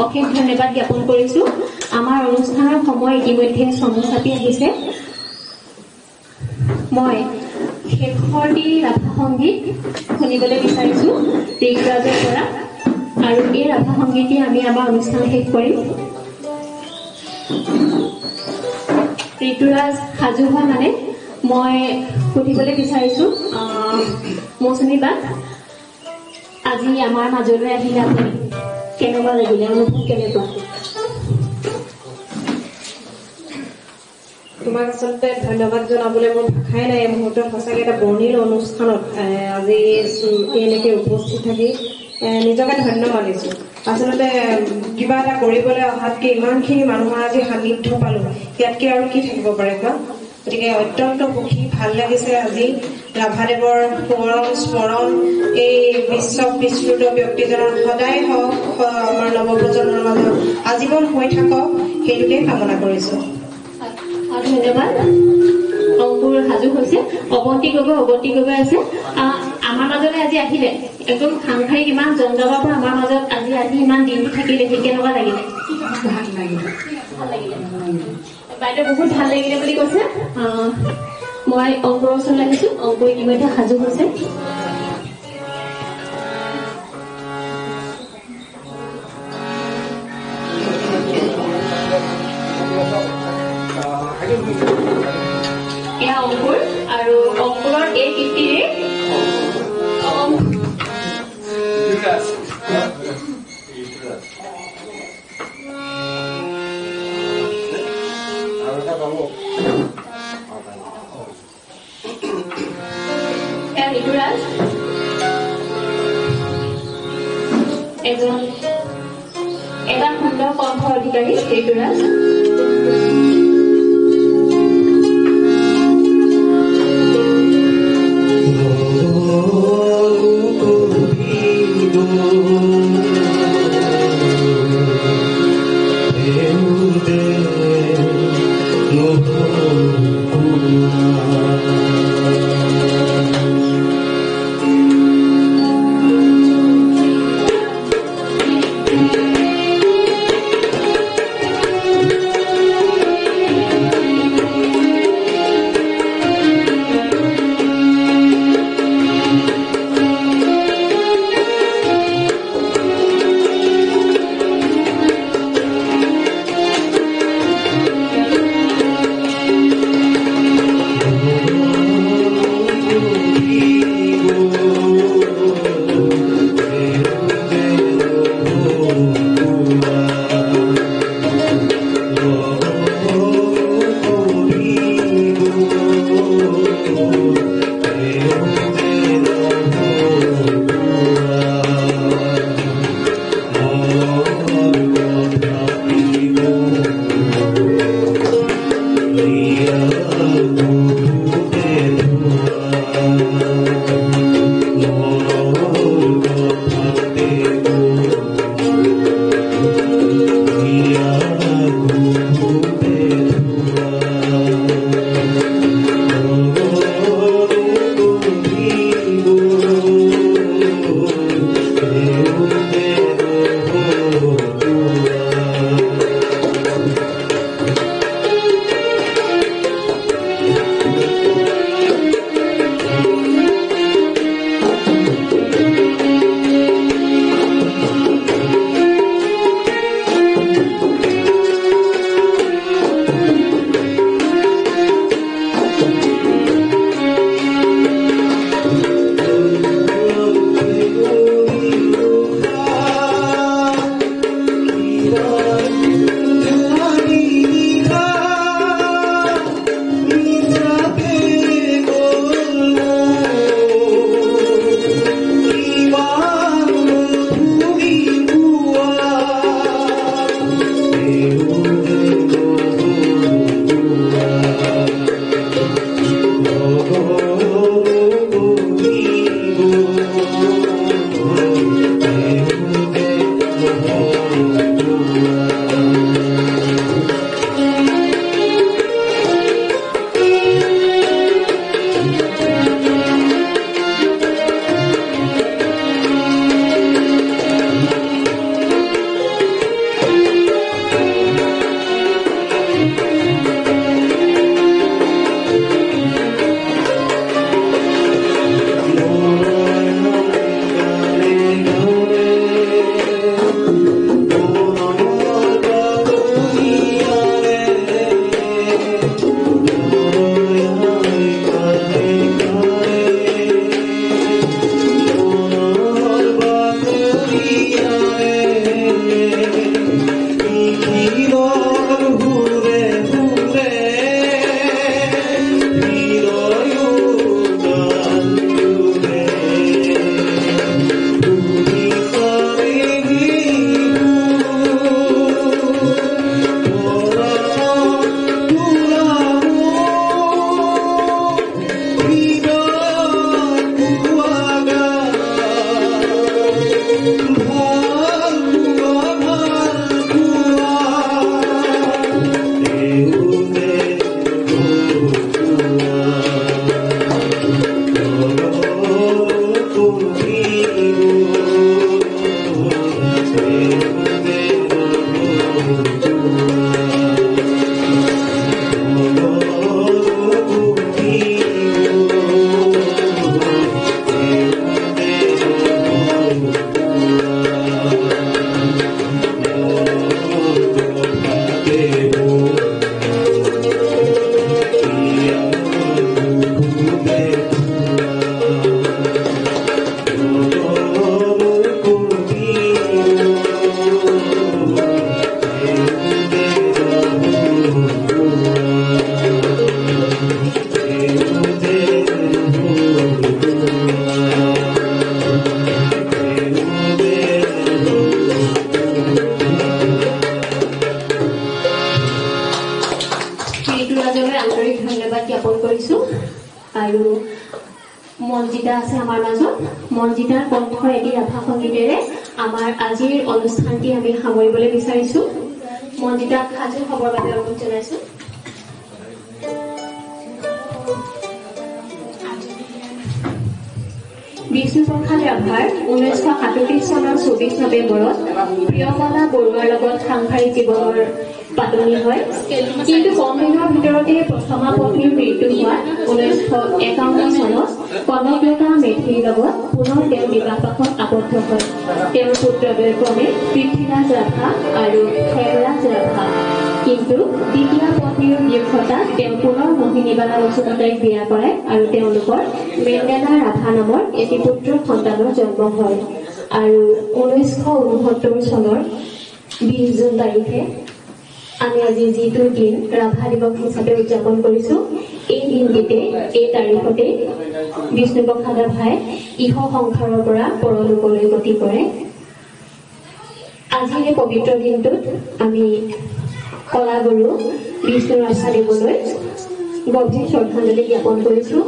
অশেষ ধন্যবাদ জ্ঞাপন কৰিছো। আমাৰ অনুষ্ঠানৰ সময় ইতিমধ্যে চমু চাপি আহিছে। মই শেষৰটি ৰাভা সংগীত শুনিবলৈ বিচাৰিছো ঋতুৰাজৰ পৰা, আৰু এই ৰাভা সংগীতে আমি আমাৰ অনুষ্ঠান শেষ কৰিম। ঋতুৰাজ সাজু হোৱা মানে মই সুধিবলৈ বিচাৰিছো মৌচুমী বা, আজি আমাৰ মাজলৈ আহিলে আপুনি কেনেকুৱা লাগিলে, অনুভৱ কেনেকুৱা? তোমাক আচলতে ধন্যবাদ জনাবলৈ মোৰ ভাষাই নাই। এই মুহূৰ্তত সঁচাকৈ এটা বৰ্ণিল অনুষ্ঠানত আজি এনেকৈ উপস্থিত থাকি নিজকে ধন্য মানিছো। আচলতে কিবা এটা কৰিবলৈ অহাতকৈ ইমানখিনি মানুহৰ আজি সান্নিধ্য পালো, ইয়াতকৈ আৰু কি থাকিব পাৰে কোৱা? গতিকে অত্যন্ত সুখী, ভাল লাগিছে। আজি ৰাভাদেৱৰ সোঁৱৰণ স্মৰণ এই বিশ্ববিশ্ৰুত ব্যক্তিজনৰ সদায় হওক, আমাৰ নৱপ্ৰজন্মৰ মাজত আজীৱন হৈ থাকক, সেইটোকে কামনা কৰিছো। ধন্যবাদ। অংকুৰ সাজু হৈছে, অৱন্তী গগৈ আছে। আমাৰ মাজলৈ আজি আহিলে একদম সাংসাৰিক ইমান জঞ্জালৰ পৰা আমাৰ মাজত আজি আহি ইমান দিনটো থাকিলে, সেই কেনেকুৱা লাগিলে? ভাল লাগিলে। বাইদেউ বহুত ভাল লাগিলে বুলি কৈছে। মই অংকুৰৰ ওচৰলৈ আহিছো। অংকুৰ ইতিমধ্যে সাজু হৈছে। এয়া অংকুৰ, আৰু অংকুৰৰ এই গীতটিৰে ঋতুৰাজ এটা সুন্দৰ কণ্ঠৰ অধিকাৰী। ঋতুৰাজ Oh মঞ্জিতা আছে আমাৰ মাজত মঞ্জিতাৰ কণ্ঠৰ এটি ৰাভা সংগীতেৰে আমাৰ আজিৰ অনুষ্ঠানটি আমি সামৰিবলৈ বিচাৰিছো মঞ্জিতাক সাজু খবৰ বাবে অনুৰোধ জনাইছো বিষ্ণুপ্ৰসাদ ৰাভাৰ 1937 চনৰ 24 নৱেম্বৰত প্ৰিয়মলা বৰুৱাৰ লগত সাংসাৰিক জীৱনৰ পাতনি হয় কিন্তু কম দিনৰ ভিতৰতে প্ৰথমা পত্নীৰ মৃত্যু হোৱা 1951 চনত কনকলতা মেধিৰ লগত পুনৰ তেওঁ বিবাহপাশত আবদ্ধ হয় তেওঁৰ পুত্ৰদ্বয় ক্ৰমে পৃথ্বীৰাজ ৰাভা আৰু খেৰৰাজ ৰাভা কিন্তু দ্বিতীয় পত্নীৰ বিয়োগতাত তেওঁ পুনৰ মোহিনীবালা বসুমতাইক বিয়া কৰায় আৰু তেওঁলোকৰ মেণ্ডেলা ৰাভা নামৰ এটি পুত্ৰ সন্তানৰ জন্ম হয় আৰু 1969 চনৰ 20 জুন তাৰিখে আমি আজি যিটো দিন ৰাভা দিৱস হিচাপে উদযাপন কৰিছো এই দিনটিতে এই তাৰিখতে বিষ্ণুপ্ৰসাদ ৰাভাই ইহ সংসাৰৰ পৰা পৰলোকলৈ গতি কৰে। আজিৰ এই পবিত্ৰ দিনটোত আমি কলাগুৰু বিষ্ণু ৰাভাদেৱলৈ গভীৰ শ্ৰদ্ধাঞ্জলি জ্ঞাপন কৰিছো।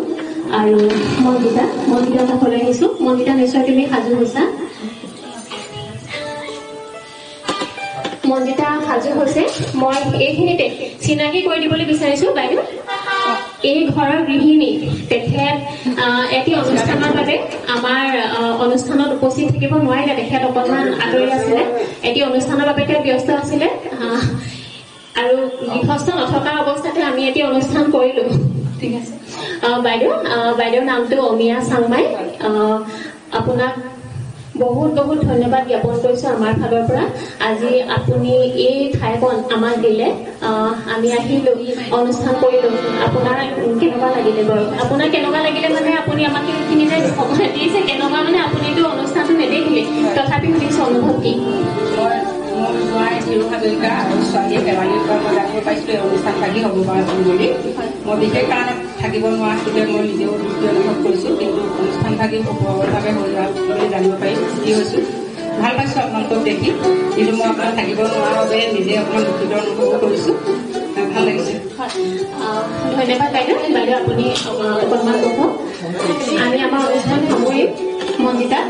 আৰু মন্দিতা কাষলৈ আহিছো। মন্দিতা, নিশ্চয় তুমি সাজু হৈছা? মন্দিতা সাজু হৈছে। মই এইখিনিতে চিনাকি কৰি দিবলৈ বিচাৰিছো বাইদেউ। এই ঘৰৰ গৃহিণী, তেখেত এটি অনুষ্ঠানৰ বাবে আমাৰ অনুষ্ঠানত উপস্থিত থাকিব নোৱাৰিলে। তেখেত অকণমান আঁতৰি আছিলে, এটি অনুষ্ঠানৰ বাবে তেওঁ ব্যস্ত আছিলে আৰু গৃহস্থ নথকা অৱস্থাতে আমি এটি অনুষ্ঠান কৰিলো। ঠিক আছে বাইদেউৰ নামটো অমিয়া চাংমাই। আপোনাক বহুত বহুত ধন্যবাদ জ্ঞাপন কৰিছো আমাৰ ফালৰ পৰা। আজি আপুনি এই ঠাইখন আমাক দিলে, আমি আহিলো, অনুষ্ঠান কৰিলো। আপোনাৰ কেনেকুৱা লাগিলে বাৰু? আপোনাৰ কেনেকুৱা লাগিলে মানে আপুনি আমাক এইখিনি যে সময় দিছে, কেনেকুৱা মানে আপুনিতো অনুষ্ঠানটো নেদেখিলে, তথাপি সুধিছো অনুভৱ কি? মোৰ জোঁৱাই হিৰো হাজৰিকা আৰু ছোৱালীয়ে শেৱালীৰ পৰা মই জানিব পাইছিলোঁ এই অনুষ্ঠান থাকি হ'ব পাৰিম বুলি। মই বিশেষ কাৰণত থাকিব নোৱাৰাটোতে মই নিজেও দুখী অনুভৱ কৰিছোঁ, কিন্তু অনুষ্ঠান থাকি সফলভাৱে হৈ যোৱা বুলি জানিব পাৰি সুখী হৈছোঁ। ভাল পাইছোঁ আপোনালোকক দেখি, কিন্তু মই আপোনাক থাকিব নোৱাৰাৰ বাবে নিজে অকণমান দুখিত অনুভৱ কৰিছোঁ। ভাল লাগিছে। ধন্যবাদ বাইদেউ। আপুনি অকণমান ক'ব। আমি আমাৰ অনুষ্ঠান সামৰিম। মন্দিতা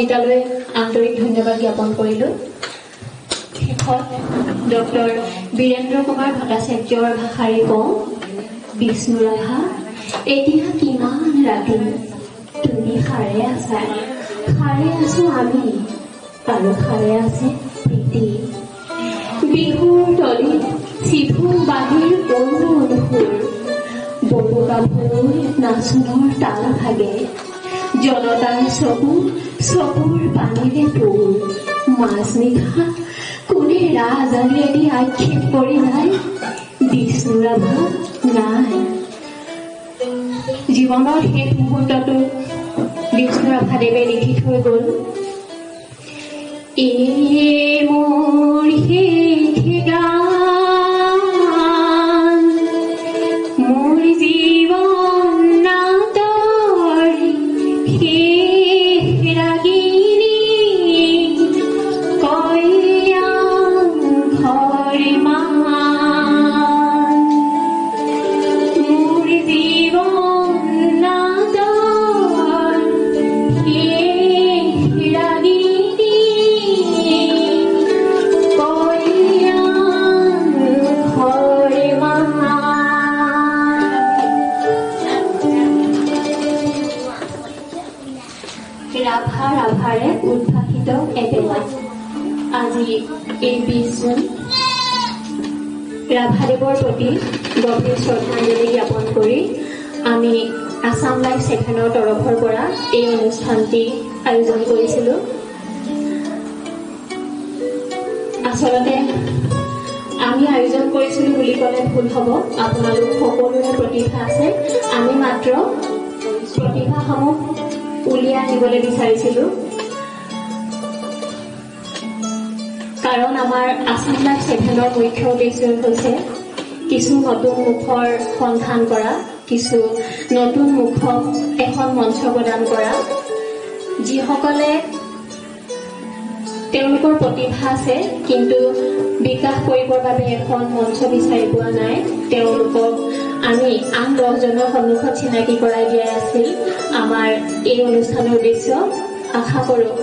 কবিতালৈ আন্তৰিক ধন্যবাদ জ্ঞাপন কৰিলোঁ। শেষত ডক্টৰ বীৰেন্দ্ৰ কুমাৰ ভট্টাচাৰ্যৰ ভাষাৰে কওঁ, বিষ্ণু ৰাভা, এতিয়া কিমান ৰাতি তুমি সাৰে আছা, সাৰে আছো আমি, আৰু সাৰে আছে প্ৰীতি। বিহুৰ তলিত চিফুল বাহিৰ বড়ো অনুসুৰ, বড়ো গাভৰুৰ নাচোনৰ তাল ভাগে, জনতাৰ চকুৰ পানীৰে পোৰ। মাজনিশা কোনে ৰাজালিয়েদি আক্ষেপ কৰি নাই, বিষ্ণু ৰাভা নাই। জীৱনৰ শেষ মুহূৰ্তটো বিষ্ণু ৰাভাদেৱে লিখি থৈ গ'ল, মোৰ শেষ গান, মোৰ জীৱন নাটৰ শেষ ৰাগিনী, কল্যাণ ঘৰে মান, মোৰ জীৱন নাটৰ শেষ ৰাগিনী, ৰাভাৰে উদ্ভাসিত এবেলা। আজি এই 20 জুন ৰাভাদেৱৰ প্ৰতি গভীৰ শ্ৰদ্ধাঞ্জলি জ্ঞাপন কৰি আমি আছাম লাইভ 7ৰ তৰফৰ পৰা এই অনুষ্ঠানটি আয়োজন কৰিছিলোঁ। আচলতে আমি আয়োজন কৰিছিলোঁ বুলি ক'লে ভুল হ'ব। আপোনালোক সকলোৰে প্ৰতিভা আছে, আমি মাত্ৰ প্ৰতিভাসমূহ উলিয়াই আনিবলৈ বিচাৰিছিলোঁ। কাৰণ আমাৰ আছাম লাইভ 7ৰ মুখ্য উদ্দেশ্য হৈছে কিছু নতুন মুখৰ সন্ধান কৰা, কিছু নতুন মুখক এখন মঞ্চ প্ৰদান কৰা, যিসকলে তেওঁলোকৰ প্ৰতিভা আছে কিন্তু বিকাশ কৰিবৰ বাবে এখন মঞ্চ বিচাৰি পোৱা নাই, তেওঁলোকক আমি আন 10 জনৰ সন্মুখত চিনাকি কৰাই দিয়াই আছিল আমাৰ এই অনুষ্ঠানৰ উদ্দেশ্য। আশা কৰোঁ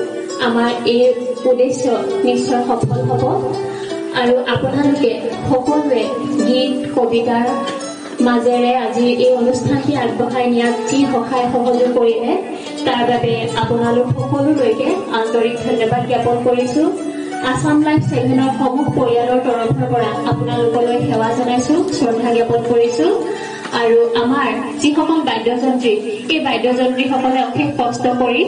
আমাৰ এই উদ্দেশ্য নিশ্চয় সফল হ'ব আৰু আপোনালোকে সকলোৱে গীত কবিতাৰ মাজেৰে আজি এই অনুষ্ঠানটি আগবঢ়াই নিয়াত যি সহায় সহযোগ কৰিলে তাৰ বাবে আপোনালোক সকলোলৈকে আন্তৰিক ধন্যবাদ জ্ঞাপন কৰিছোঁ। আছাম লাইভ 7ৰ সমূহ পৰিয়ালৰ তৰফৰ পৰা আপোনালোকলৈ সেৱা জনাইছোঁ, শ্ৰদ্ধা জ্ঞাপন কৰিছোঁ। আৰু আমাৰ যিসকল বাদ্যযন্ত্ৰী, এই বাদ্যযন্ত্ৰীসকলে অশেষ কষ্ট কৰি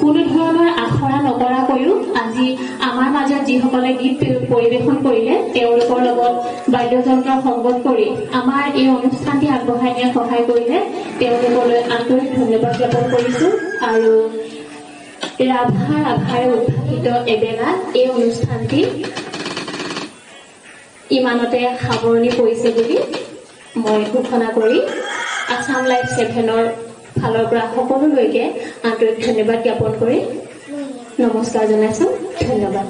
কোনো ধৰণৰ আখৰা নকৰাকৈও আজি আমাৰ মাজত যিসকলে গীত পৰিৱেশন কৰিলে তেওঁলোকৰ লগত বাদ্যযন্ত্ৰ সংগত কৰি আমাৰ এই অনুষ্ঠানটি আগবঢ়াই নিয়াত সহায় কৰিলে তেওঁলোকলৈ আন্তৰিক ধন্যবাদ জ্ঞাপন কৰিছোঁ। আৰু ৰাভাৰে উদ্ভাসিত এবেলা এই অনুষ্ঠানটি ইমানতে সামৰণি পৰিছে বুলি মই ঘোষণা কৰি আছাম লাইভ 7ৰ ফালৰ পৰা সকলোলৈকে আন্তৰিক ধন্যবাদ জ্ঞাপন কৰি নমস্কাৰ জনাইছোঁ। ধন্যবাদ।